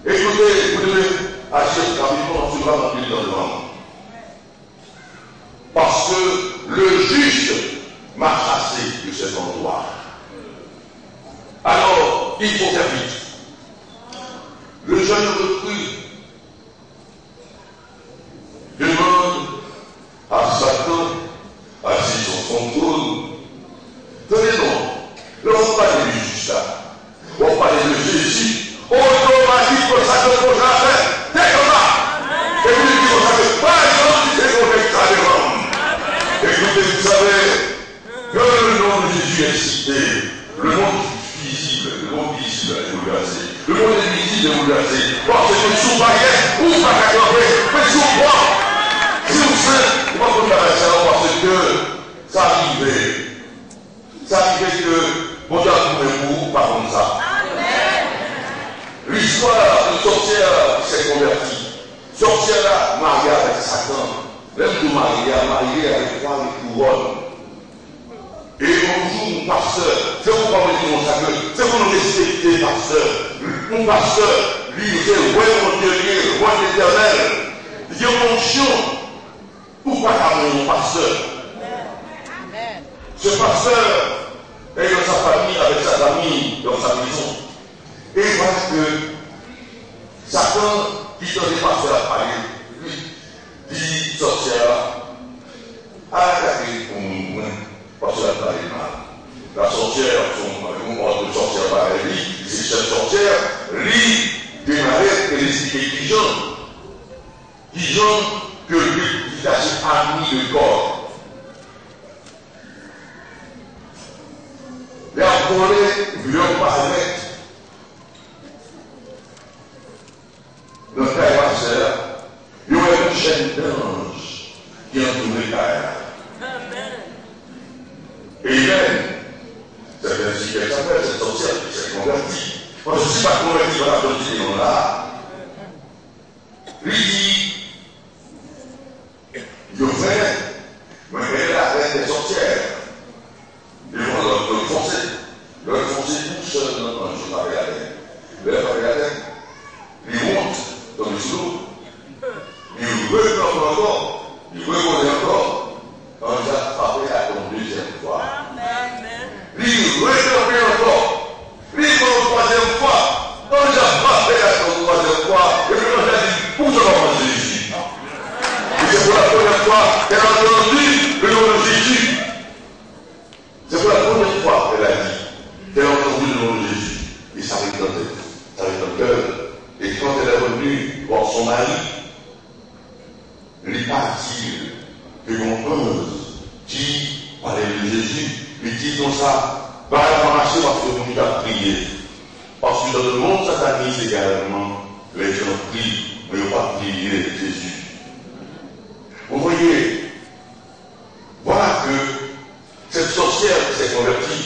écoutez, vous devez agir rapidement sur la mobilité dans le monde. Parce que le juste m'a chassé de cet endroit. Alors, il faut faire vite. Le jeune recrue demande à Satan, assis sur son trône, tenez donc, l'on parle du juste là, on parle de Jésus. Automatique pour ça que pour ça faire. C'est comme ça. Et vous dites pour ça que pas c'est qu'on fait ça devant. Écoutez, vous savez que le nom de Jésus est cité. Le monde visible est bouleversé. Le monde invisible est bouleversé. Parce que sous barrière, ou pas qu'à mais sous quoi? Si vous savez, vous ne pouvez pas faire ça parce que ça arrivait. Ça arrivait que mon Dieu a trouvé vous, pas comme ça. L'histoire d'une sorcière qui s'est convertie. Sorcière mariée avec Satan. Même de Maria, mariée avec Jean et couronne. Et bonjour mon pasteur. C'est vous parlez de mon sacre. C'est vous nous respectez, pasteur. Mon pasteur, lui, c'est roi mon Dieu, roi d'éternel. Il dit mon chion. Pourquoi t'as mon pasteur? Ce pasteur est dans sa famille, avec sa famille, dans sa maison. Et voilà que Satan, qui tenait pas à parler, dit sorcière, attaqué pour nous, parce qu'elle a parlé mal. La sorcière, son ordre de sorcière par lui, c'est cette sorcière, lui, démarrait et l'expliquait qui Jean, que lui, il a ses amis de corps. Et après, lui en parlait. Notre frère et ma soeur, il y a une chaîne d'anges qui entoure les terres. Et même, c'est ainsi qu'elle s'appelle, cette sorcière qui s'est convertie. Moi, je ne sais pas converti par la politique là, lui dit, je fais, mais la reine des sorcières. Ils vont le foncer tout seul dans le jour avec la reine. Avec la reine, ils montent dans le sous, ils veulent encore, ils veulent encore, quand ils ont frappé à la deuxième fois. Ils veulent encore, ils vont la troisième fois, quand ils ont frappé à la troisième fois, et puis on a dit, où je vais manger ici? Et c'est pour la première fois qu'elle a entendu le nom de Jésus. C'est pour la première fois qu'elle a dit qu'elle a entendu le nom de Jésus. Et ça arrive dans tête, ça arrive dans le cœur. Et quand elle est revenue voir son mari, il n'est pas dit que l'on pense qui parlait de Jésus, il dit comme ça, va marcher parce que nous avons prié. Parce que dans le monde sataniste également, les gens prient, mais ils n'ont pas prié Jésus. Vous voyez, voilà que cette sorcière qui s'est convertie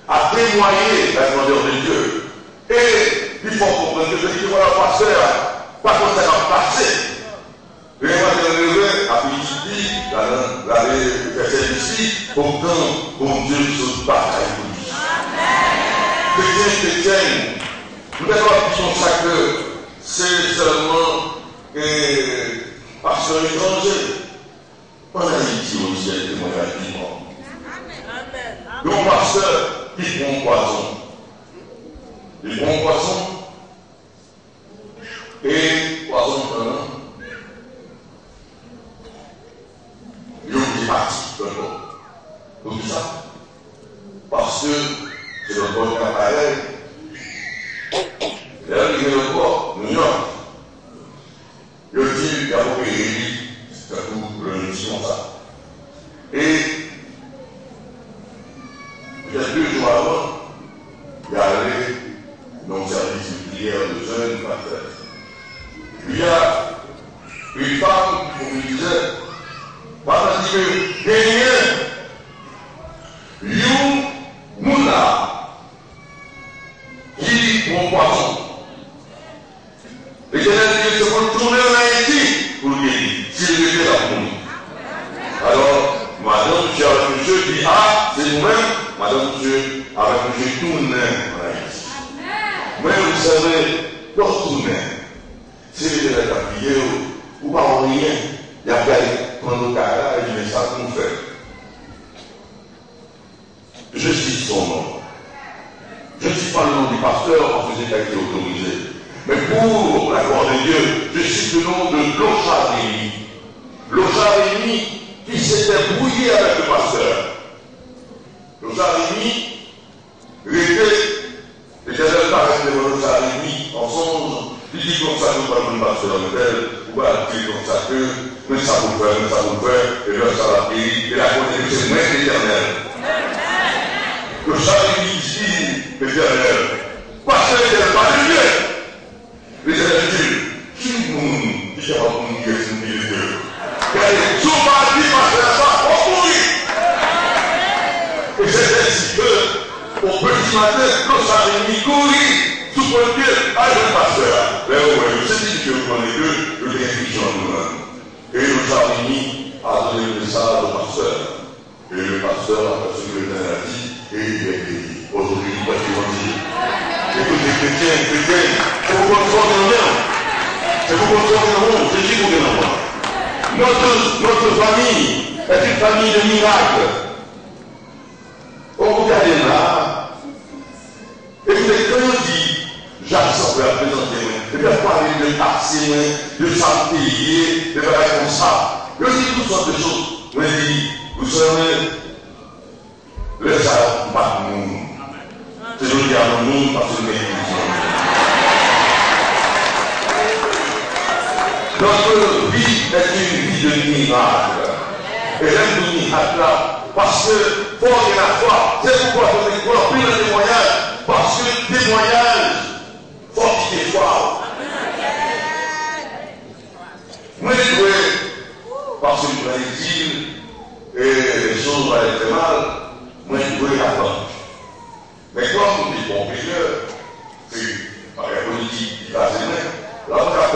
a témoigné la grandeur de Dieu. Et il faut comprendre que ce qui voilà, pasteur, par contre, ça va passer. Et moi, je me lève à Philippi, la verset ici, pourtant, bon Dieu se bataille pour lui. Chrétien, nous n'avons pas dit ça que c'est seulement pasteur étranger. En Haïti aussi, il y a des témoignages vivants. Le pasteur, il prend poison. Il prend poison. Et poison prenant. Il est parti de l'autre. Tout ça. Parce que c'est le bon appareil. Il est arrivé le corps, New York. Il dit, il y a beaucoup de c'est un coup de mission ça. Et peut-être 2 jours avant, il y a allé dans le service de prière de jeunes pasteurs. Il y a une femme qui me disait, pas dit que rien, mouna, qui prend poisson. Les jeunes se font tourner en Haïti pour le guérir. Si le Dieu est là pour nous. Alors, madame, monsieur, avec monsieur, dit, ah, c'est nous-mêmes, madame, monsieur, avec monsieur, tourne en Haïti. Mais vous savez, pour tourner, si vous êtes à prier, ou pas en rien, il y a qu'à prendre le caractère et dire, ça qu'on fait. Je cite son nom. Je ne cite pas le nom du pasteur parce que c'est été autorisé. Mais pour la gloire de Dieu, je cite le nom de Locharini. Locharini qui s'était brouillé avec le pasteur. Locharini était, l'Éternel paraît devant Locharini en songe, il dit comme ça, nous parlons de pasteur en tel, ou pas dire comme ça que, mais ça vous fait, et là ça l'a pris, et la côté que c'est moi l'Éternel. Locharini dit, l'Éternel, pasteur l'Éternel, pas de Dieu. L'Éternel dit, qui nous dit à vous qui est une vie de Dieu? Son mari passe la part pour mourir. Et c'est ainsi que, au petit matin, quand ça vient courir, sous le pied, à le pasteur. Mais oui, c'est dit que vous connaissez que le bénéfice en nous-mêmes. Et le Charini a donné le message au pasteur. Et le pasteur a fait ce que l'Éternel a dit, et il est guéri. Aujourd'hui, il va dire. Écoutez, chrétiens, c'est pour qu'on soit dans le monde. C'est pour qu'on soit dans le monde. C'est qui vous dans le monde. Notre famille est une famille de miracles. On regarde là. Écoutez, quand on dit, Jacques semble la présenter, et bien parler de taxer, de s'appayer, de faire comme ça. Je dis toutes sortes de choses. Je dis, vous savez, le ça, pas de monde. C'est je dis à le monde parce que notre vie est une vie de miracle. Et j'aime le miracle là, parce que pour y la foi, c'est pourquoi je vais croire plus le témoignage, parce que le témoignage fortifie foi. Moi je joué, parce que je vais dire, et les choses vont aller très mal, moi je joué la planche. Mais comme on dit bon prieur, c'est par exemple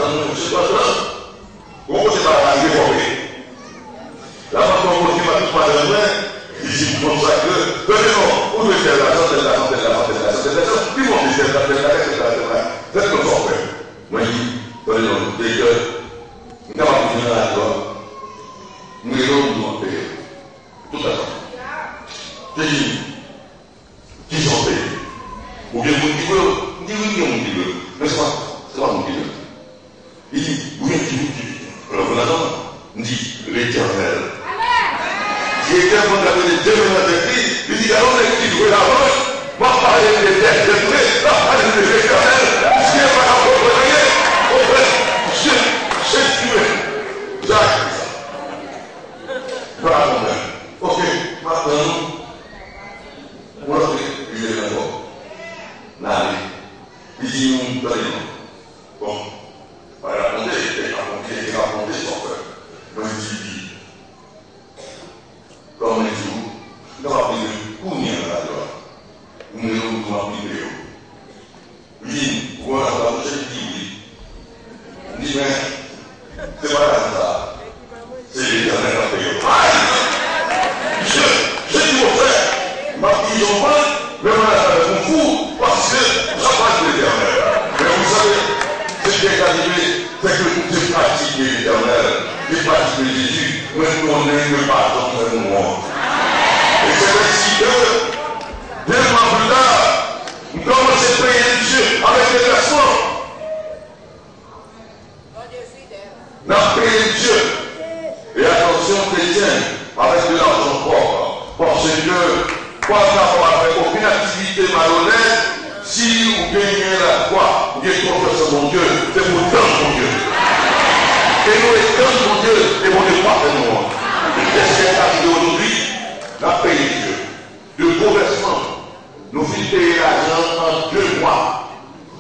attendons, je sais pas ça. On ne sait pas la réformer. La façon dont on va tout faire de main, il dit comme ça que, non, vous devez faire l'argent, c'est l'argent, c'est l'argent, c'est l'argent, c'est l'argent. Ils vont dire c'est l'argent, c'est l'argent, c'est l'argent. C'est comme ça on fait. Moi, je dis, dès que nous avons besoin de la loi, nous devons payer. Tout à fait. C'est dit, qui sont payés? Ou bien vous dites, on dit oui, on dit oui. Mais c'est pas mon Dieu. Il dit, oui, on dit oui. Alors, on dit l'Éternel. Qui était en train de déménager de Christ, il dit, alors les qui jouent la roche, moi parler des terres de près, là parler de l'Éternel, si elle va la reprendre, au fait, j'ai tué. Jacques, pas la problème. Ok, maintenant, on l'a fait, il est d'accord. Là, il dit, nous, donnez-nous. Bon, on va raconter, il va raconter son frère. Moi, je dis, comme les jours, nous avons pris le combien de la loi. Nous avons pris le oui, pour la prochaine oui. On dit, mais c'est pas ça. C'est l'Éternel qui a payé. Je dis au frère, ma fille, j'en parle, mais moi, je me fous, parce que ça passe de l'Éternel. Mais vous savez, ce qui est arrivé, c'est que tout est pratiqué l'Éternel, les pratiques de Jésus, mais nous on n'aime pas dans ce moment. Et c'est ainsi que, 2 mois plus tard, nous commençons à payer Dieu avec des versements. Nous avons payé Dieu. Et attention, chrétiens, avec de l'argent propre. Parce que, pas d'avoir fait aucune activité malhonnête, si vous gagnez la foi, vous gagnez confiance en mon Dieu, c'est pour tant mon Dieu. Et nous étant mon Dieu, et mon Dieu pas de nous. Qu'est-ce qui est arrivé aujourd'hui? La paye Dieu. De gros versements. Nous finissons payer l'argent en 2 mois.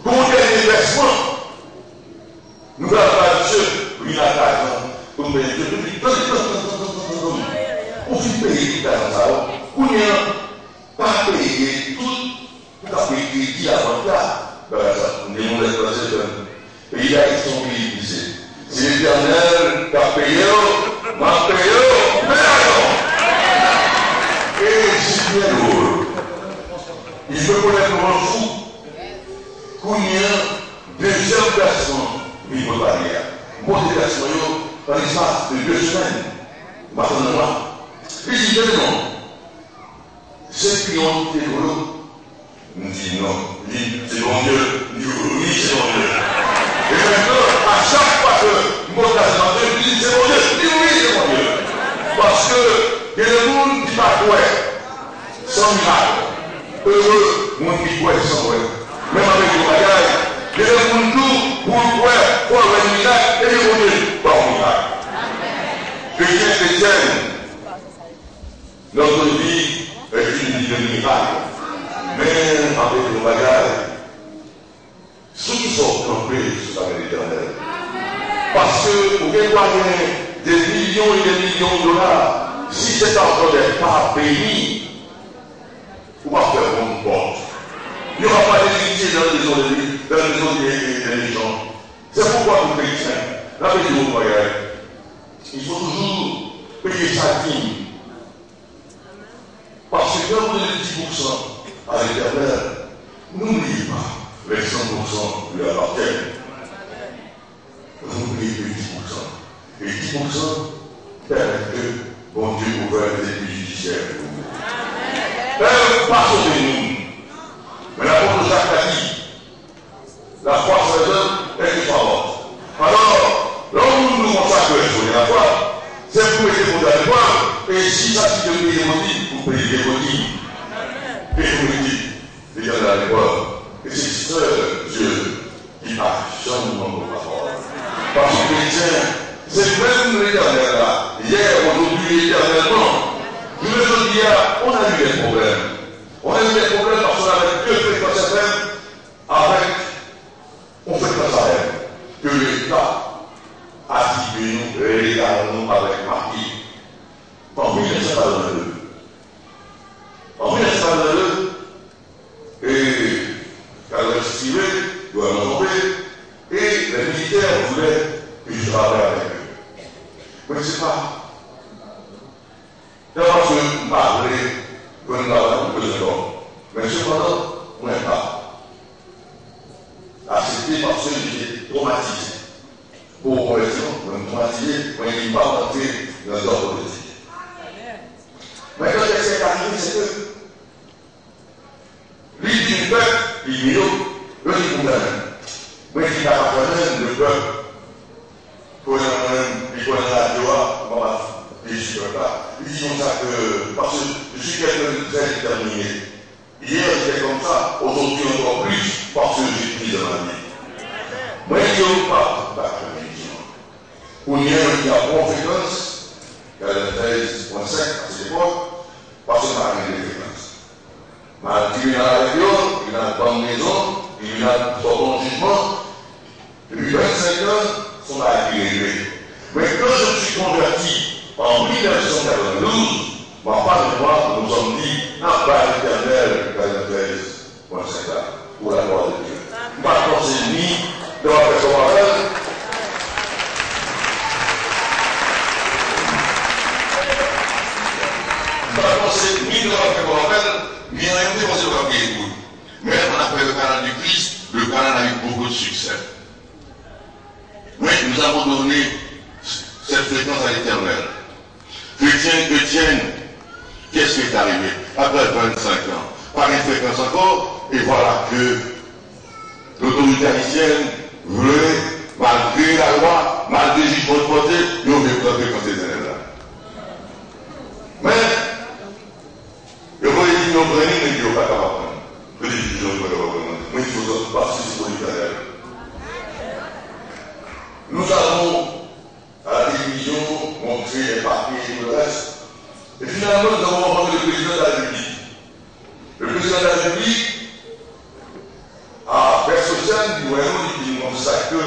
Pour des versements, nous avons Dieu, lui la l'argent. Pour payer Dieu. On finit payer tout l'argent. On n'a pas payé tout. On a payé crédit avant ça. On est mon exploitation. Et il a été son pays ici. C'est l'Éternel qui a payé, m'a payé, mais alors. Et c'est bien lourd. Il faut connaître comment fou. Combien deuxième versement, il faut parler. Mon versement, dans l'espace de 2 semaines, maintenant, il dit non. Ceux qui ont été gros, nous dit non. C'est bon Dieu. Oui, c'est bon Dieu. Et maintenant, à chaque fois que mon testament dit c'est mon Dieu, dis oui, c'est mon Dieu. Parce que le monde dit pas quoi, sans miracle. Heureux, mon qui quoi sans quoi. Même avec le bagage, le monde tout pour quoi, pour le miracle, et le monde pas au miracle. Chrétienne, notre vie est une vie de miracle. Même avec le bagage, ceux qui sont campés sous la main éternelle. Parce que vous pouvez gagner des millions et des millions de dollars. Si cet argent n'est pas béni, vous va faire bonne porte. Il n'y aura pas d'héritier dans les zones des gens. C'est pourquoi vous chrétiens, la paix de vos voyages, il faut toujours payer sa dîme. Parce que quand vous donnez 10% à l'éternel, n'oubliez pas. Les 100% lui appartiennent. Vous payez que 10%. Et 10% permet que bon Dieu ouvre les études judiciaires pour vous. Pas sauvez-nous. Mais l'apôtre Jacques a dit, la foi sur les hommes est une foi morte. Alors, lorsque nous nous consacrons sur la foi, c'est pour aider vos devoirs. Et si ça c'est de payer vos dîmes, vous payez vos dîmes. Et vous me dites, il y en a des fois. Et c'est seul Dieu qui actionne notre parole. Parce que chrétien, c'est même l'Éternel là. Hier, aujourd'hui, éternellement. Je me dis, on a eu des problèmes. On a eu des problèmes parce qu'on avait 2 fréquences FM avec, on fait pas ça, que l'État a dit nous légalement avec Marie. En 1922. En 1922, et qu'elle respirait, doit tomber, et les militaires voulaient parler avec eux. Mais c'est pas. D'abord, je parlais, je ne parle pas de l'homme. Mais cependant, on n'est pas accepté par ceux qui étaient traumatisés. Pour les gens, on est traumatisé, on n'est pas rentré dans leur politique. Mais quand qu'est-ce qui est arrivé, c'est que l'île du peuple, il est le condamne. Moi, je dis à le peuple, pour la loi, je ne suis pas. Ils disent comme ça que, parce que je suis quelqu'un de très déterminé. Hier, j'étais comme ça, aujourd'hui encore plus, parce que j'ai pris de ma vie. Moi, je ne dis pas la religion. Pour dire qu'il y a bonne fréquence, il y a le 13.5 à cette époque, parce que ça a une fréquence. Mais il y a la région, il y a une bonne maison, il y a un bon jugement. Depuis 25 ans, son a été élevé. Mais quand je me suis converti en 1992, ma femme et moi nous sommes dit, n'a pas l'éternel, 13.5 pour la gloire de Dieu. Maintenant, c'est mis dans la personne. Maintenant, c'est mis dans la personne. Bien aimé, on s'est pas bien écoute. Mais on a fait le canal du Christ, le canal a eu beaucoup de succès. Oui, nous avons donné cette fréquence à l'éternel. Chrétienne, qu'est-ce qui est arrivé? Après 25 ans, par une fréquence encore, et voilà que l'autorité haïtienne voulait, malgré la loi, malgré le jugement de portée, nous avons fait la fréquence éternelle. Mais, je voulais dire, nous prenons, mais nous ne pouvons pas apprendre. Je dis, je ne peux pas apprendre. Mais il faut participer pour l'éternel. Nous avons, à la télévision, montré les papiers et tout le reste. Et finalement, nous avons rencontré le président de la République. Le président de la République a fait social du royaume, il dit comme ça que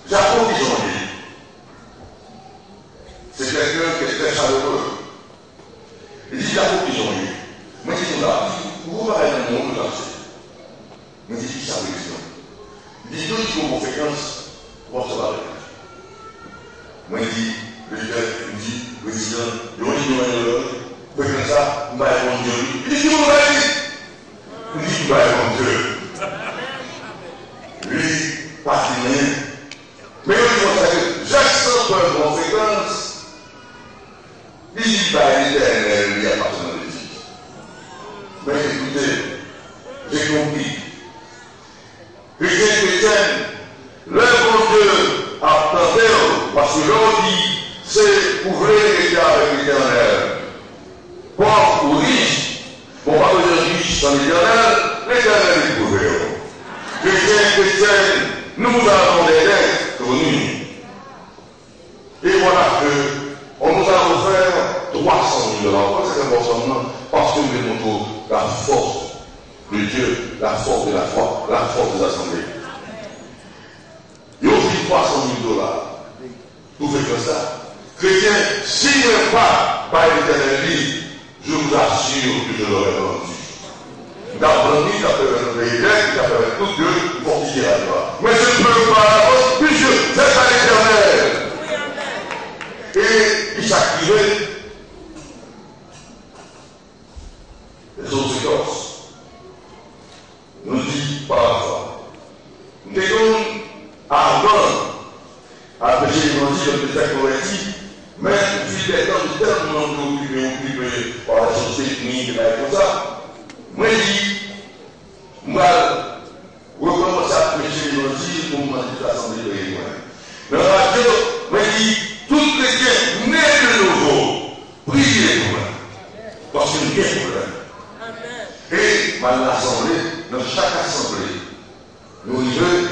Japon qui sont dit. C'est quelqu'un qui est très chaleureux. Il dit Japon qui sont dit. Moi, je dis là, vous parlez dans le monde entier. Mais il dit ça, président. Il dit deux jours de fréquence. Pour se parler. Moi, je dis, le président, je dis, comme ça, on va répondre Dieu. Il dit, vous m'avez dit. Il dit, vous va répondre Dieu. Lui, partenaire. Mais il dit, comme ça, j'accorde une conséquence. Il dit, l'éternel, lui appartient à Dieu. Mais écoutez, j'ai compris. Chrétien, le bon Dieu a planté, parce que l'on dit, c'est ouvrir les gars avec l'éternel. Pauvre ou riche, on va devenir riche dans l'éternel est ouvert. Chrétien, nous avons des dettes connues. Et voilà que on nous a offert 300 000 $. Pourquoi c'est important? Parce que nous démontrons la force de Dieu, la force de la foi, la force des assemblées. Il y a aussi 300 000 $. Vous faites comme ça. Chrétien, s'il n'est pas par l'éternel, je vous assure que je l'aurais rendu. D'apprendre, d'après les lettres, d'après tout Dieu, pour qu'il y ait la gloire. Mais je ne peux pas, puisque c'est à l'éternel. Et il s'activait les conséquences. Nous dit parfois. Nous disons, avant, à pécher l'évangile, de faire converti, mais depuis des temps, tellement occupé par la chose technique, et comme ça, moi je dis, moi, recommencer à pécher l'évangile pour me dire l'assemblée de l'Église. Dans la radio, moi je dis, tout chrétien né de nouveau, priez pour moi. Parce que nous sommes pour là. Et dans l'assemblée, dans chaque assemblée, nous vivons,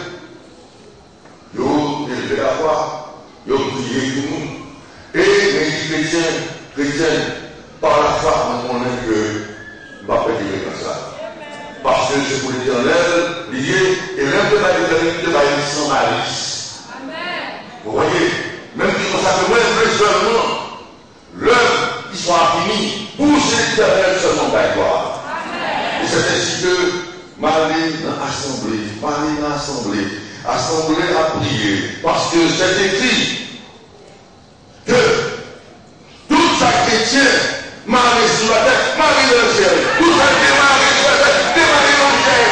nous élevons la foi, nous prions pour nous. Et les chrétiens, par la foi, on connaît que nous ne pouvons pas dire comme ça. Parce que c'est pour l'éternel, lié, et même de la l'éternité, sans malice. Vous voyez, même si on s'appelle même seulement, l'œuvre qui soit finie, pour l'éternel seulement la gloire. Et c'est ainsi que Marie dans l'assemblée, assemblée à prier. Parce que c'est écrit que tout ça chrétien marie sur la terre, marie dans le ciel. Tout ça qui est marie sur la terre, démarre dans le ciel.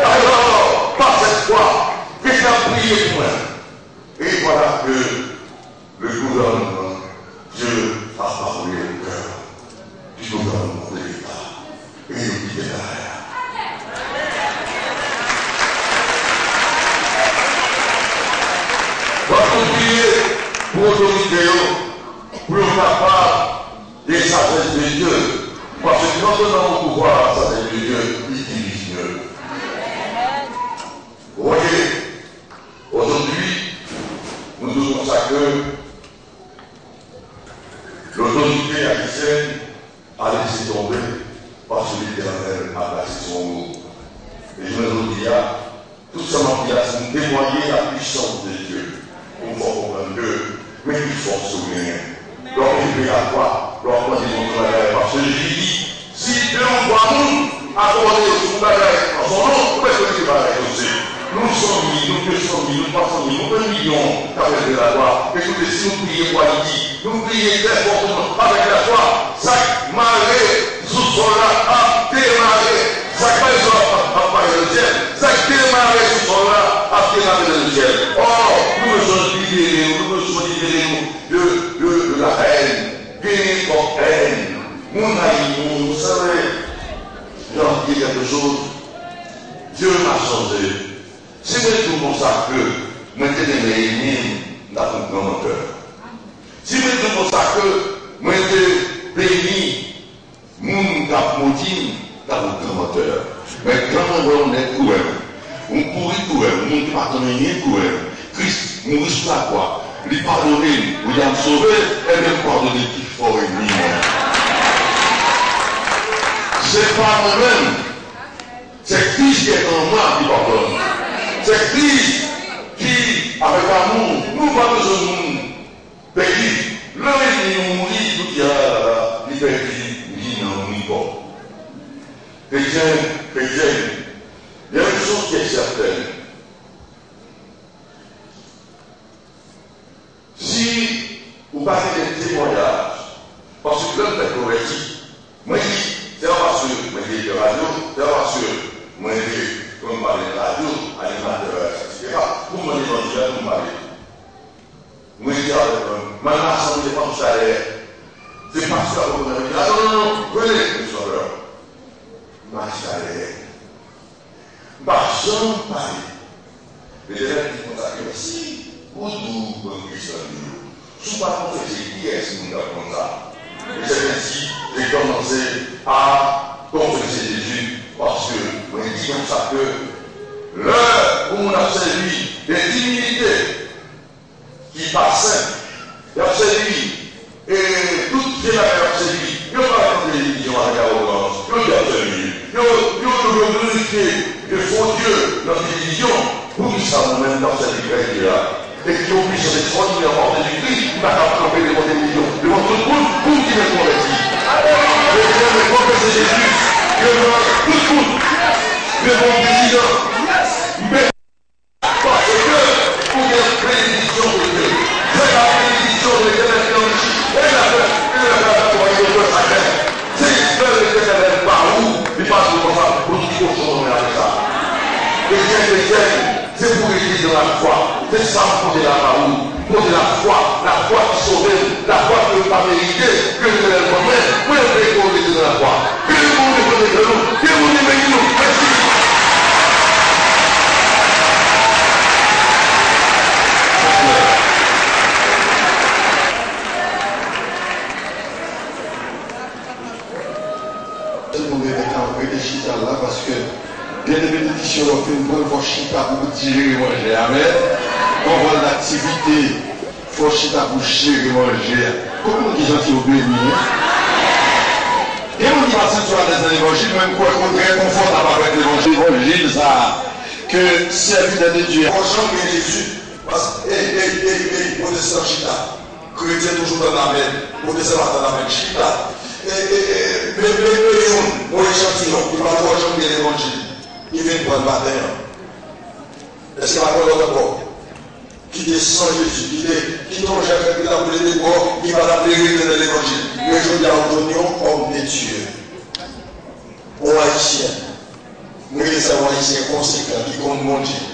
Alors, par cette foi, qu'est-ce qu'on a prié pour moi? Et voilà que le gouvernement, Dieu a parlé au cœur du gouvernement de l'État. Et il dit derrière. Doit-on prier pour l'autorité, pour le papa des sagesse de Dieu? Parce que quand on a au pouvoir, la sagesse de Dieu, il dirige mieux. Vous voyez, aujourd'hui, nous devons ça que l'autorité haïtienne a laissé tomber parce que l'Éternel a placé son mot. Et je me dis, tout simplement qu'il a témoigné la puissance de Dieu. On va comprendre que, mais il faut se souvenir. Lorsqu'il fait la foi, lorsqu'on dit notre bagage, parce que je dis, si Dieu envoie nous accorder son bagage en son nom, pourquoi est-ce que c'est bagage aussi? Nous 100 000, nous 200 000, nous 300 000, nous 1 million avec de la foi. Écoutez, si nous prions pour Haïti, nous prions très fortement avec la foi, chaque marée sous son là a démarré. Chaque marée a parlé le ciel, chaque démarré sous son là a démarré le ciel. Or, nous sommes libérés, de la haine, guéris contre haine. Mon ami, vous savez, j'en dis quelque chose. Dieu m'a changé. C'est vrai tout pour ça que moi j'étais réuni dans mon cœur. C'est vrai tout pour ça que moi j'étais béni, mon capotine dans mon cœur. Mais quand on est couvert, on pourrit couvert, on partenait couvert. Christ mourit sur la croix, lui pardonner, vous avez sauvé, et même pardonner qui faut réunir. C'est pas moi-même, c'est Christ qui est en moi qui pardonne. C'est Christ qui, avec amour, nous pas besoin de nous pays. L'un nous mourit, tout y a la liberté, il n'en mourit pas. Chrétien, il y a une chose qui est certaine. Si vous parlez des témoignages, parce que l'homme est correctif, moi je dis, c'est pas sûr, moi je dis de radio, c'est pas sûr, moi je dis, comme parler de radio, animateur, etc. Pour mon évangile, vous parlez. Moi je dis, ma nation n'est pas tout salaire, c'est pas sûr que vous avez dit, ah non, venez, nous sommes là. Ma salaire. Ma jambe parler. Les élèves qui font ça, merci. Où nous, comme Christ, sous ma confession, qui est-ce qui nous a comme ça? Et c'est ainsi que j'ai commencé à confesser Jésus, parce que, on dit comme ça que l'heure où on a servi des divinités qui passaient, il a servi, et toute Dieu a servi, il n'y a pas de télévision avec arrogance, il y a servi, il y a glorifié de faux Dieu dans la télévision, pour qu'ils savent même dans cette librairie-là. Et qui ont mis sur l'extraordinaire porte du Christ, qui va attraper les télévisions, devant tout le monde, pour qui me convertit. Je viens de confesser Jésus, devant tout le monde, devant le président. Mais parce que pour qu'il y ait une bénédiction de Dieu, c'est la bénédiction de l'Éternel qui enrichit, et la pour le peuple sacré. C'est l'Éternel par où il passe comme ça, pour qu'il faut changer avec ça. Chrétien, c'est pour l'église de la foi. C'est ça pour la parole, pour la foi qui sauve, la foi qui ne peut pas mériter, que nous allons promets, pour le pays pour l'église de la foi. Que le monde est protégé de nous, que le monde est béni nous. Merci. Tout le monde est en réfléchissant là parce que bien des bénédictions, on fait une bonne fois chita pour tirer et manger. Amen. On voit l'activité, faut chita pour tirer et manger. Comment on dit gentil au béni? Et on dit pas ça sur la l'évangile, même quoi qu'on est très confortable avec l'évangile, ça, que serviteur de Dieu. Franchement, bien Jésus, parce que, protestant chita, chrétien toujours dans la main, protestant dans la main, chita. Mais mon échantillon, il va voir bien l'évangile. Il vient pour le matin. Est-ce que ma l'autre encore? Qui descend Jésus, qui tombe Jacques, qui t'a appelé des corps, qui va l'appeler dans l'évangile. Mais je dis à aujourd'hui, homme de Dieu, un haïtien, nous sommes un haïtien conséquent qui compte mon Dieu.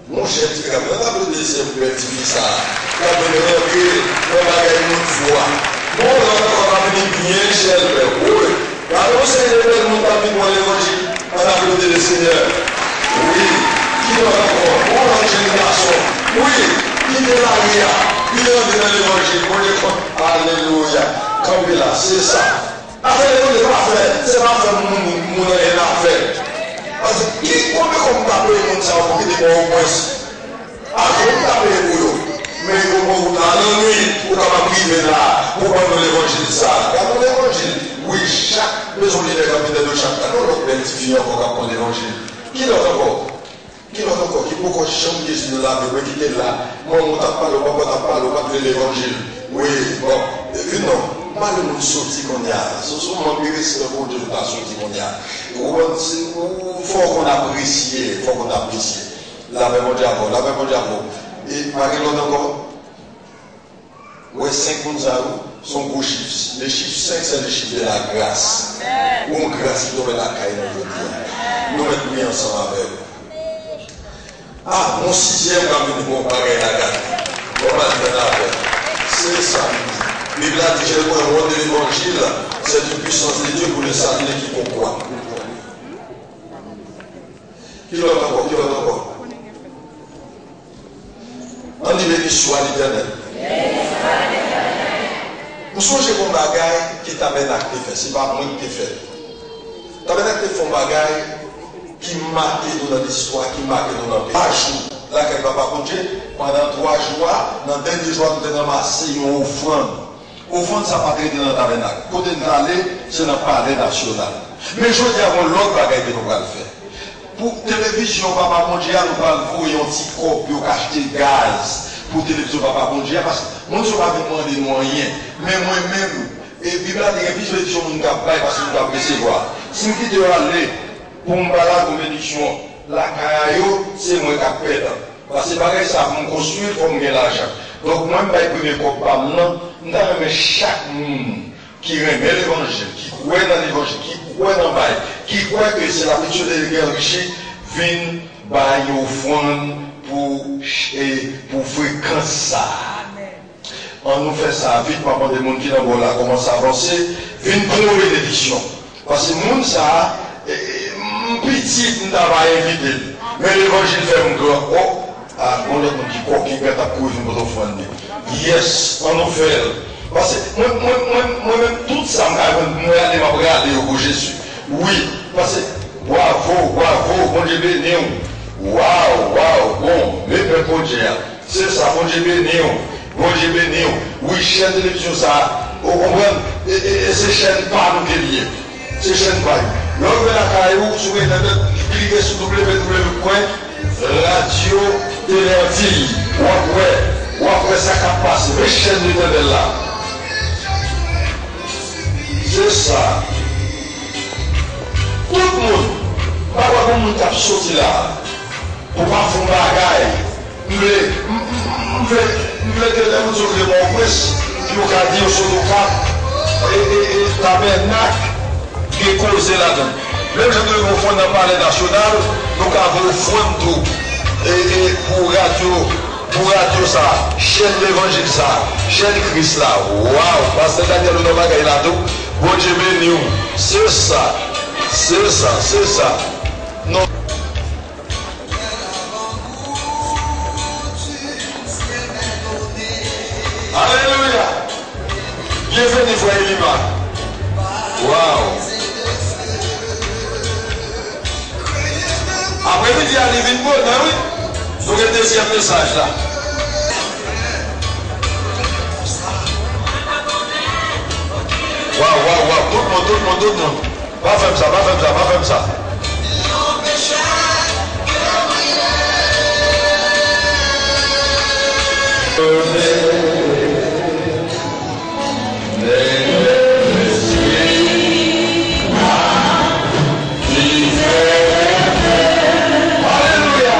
Mon cher, tu as pas de deuxième petit ça. Tu as besoin de rentrer dans la gueule de foi. Bon, on va venir bien, cher frère. Oui. Alors, c'est le monde qui a vu pour l'évangile. On a applaudi le Seigneur. Oui. Qui est encore? Bon, l'évangélisation. Oui. Qui est la ria? Qui est dans l'évangile? Pour les fois. Alléluia. Comme là, c'est ça. Après, on n'est pas fait. C'est pas fait, mon rien à faire. Parce que qui compte comme taper les gens pour qu'ils aient au moins à comme taper les boulots. Mais il faut qu'on a l'ennui pour qu'on priver là, pour qu'on ait l'évangile ça. Quand on l'évangile, oui, chaque maison de capitaine de chaque année, on doit identifier encore quand on l'évangile. Qui l'autre encore? Qui l'autre encore? Qui peut qu'on chante Jésus de là, mais qui est là? Moi, on t'a parlé, on t'a parlé, on va l'évangile. Oui, bon, non. Pas le monde sorti qu'on y a. Ce sont les risques pour Dieu de la sortie qu'on y a. Il faut qu'on apprécie. Il faut qu'on apprécie. La même diable. La même diable. Et Marie-Laure encore. Oui, 5 sont gros chiffres. Les chiffres 5, c'est les chiffres de la grâce. Ou en grâce qui tombe la caille aujourd'hui. Nous mettons bien ensemble avec eux. Ah, mon 6e va venir pour pareil la gare. On va dire avec. C'est ça. La Bible a dit, le roi de l'évangile, c'est une puissance de Dieu pour le salut de qui pourquoi. Qui l'autre encore? Qui l'autre encore? On dit béni soit l'Éternel. Vous songez mon bagaille qui t'amène à te faire, c'est pas moi qui te fait. T'amène à te faire un bagaille qui marque dans l'histoire, qui marque dans notre pays. Là, qu'elle va pas compter, pendant 3 jours, dans le dernier jour, nous avons ramassé une offrande. Offrande, ça va pas traiter dans le tabernacle. Côté de l'aller, c'est dans le palais national. Mais je dis avant l'autre bagaille que nous allons faire. Pour télévision, Papa Mondial, nous allons voir un petit corps pour acheter gaz pour télévision, Papa Mondial, parce que moi, je ne vais pas demander des moyens. Mais moi-même, et puis là, il y a une vision que nous avons parce que nous avons recevoir. Si nous devons aller pour me balader une bénédiction, la caillou, c'est moi qui ai fait. Parce que pareil, ça va me construire, il faut me gagner l'argent. Donc, moi, je vais premier corps par maintenant, nous avons chaque monde qui remet l'évangile, qui croit dans l'évangile, qui croit dans le bail, qui croit que c'est la future de l'enrichie, vient bailler offrande pour fréquencer ça. On nous fait ça vite, maman des gens qui dans là commence à avancer, vient pour une édition. Parce que les gens, ça, petit, nous avons invité. Mais l'évangile fait un grand. Oh, on a dit quoi qui est à courir pour offrande. Yes, on nous fait. Parce que moi-même, tout ça, je vais aller regarder au Jésus. Oui, parce que bravo, bon Dieu béni. Waouh, bon, mais bon Dieu, c'est ça, bon Dieu béni. Bon Dieu béni. Oui, chaîne de télévision, ça, vous comprenez, et ces chaînes pas nous délier. Ces chaînes pas. L'homme de la caillou, sur Internet, cliquez sur www.radio Téléantille. Ou après ça, qui passe, les chaînes de Internet là. C'est ça. Tout le monde, pas de monde qui a sorti là, pour pas faire un bagaille. Je voulais te dire que mon presse, qui a dit au Sotoka, et tabernacle, qui est causé là-dedans. Même si nous avons fait dans le palais national, nous avons fait tout. Et pour radio ça, chaîne l'évangile ça, chaîne Christ là, waouh, parce que Daniel nous avons gagné là-dedans. Bon Dieu béni, c'est ça. Non. Alléluia. Bienvenue, frère Lima. Waouh. Après-midi, à Living oui. Nous avons un deuxième message là. Waouh, tout le monde. Pas faire ça. Alléluia.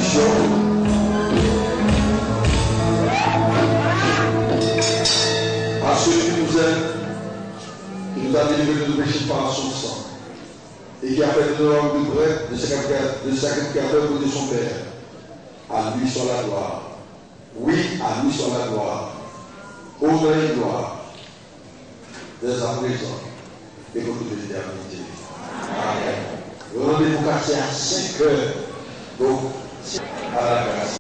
bénédiction. À celui qui nous aime, qui nous a délivré de nos péchés par son sang, et qui a fait de nous l'homme de près de sacrificateur de son Père. À lui soit la gloire. Oui, à lui soit la gloire. Honneur et gloire. Dès à présent et pour toute l'éternité. Amen. Le rendez-vous cassé à 5 heures. Donc, à la grâce.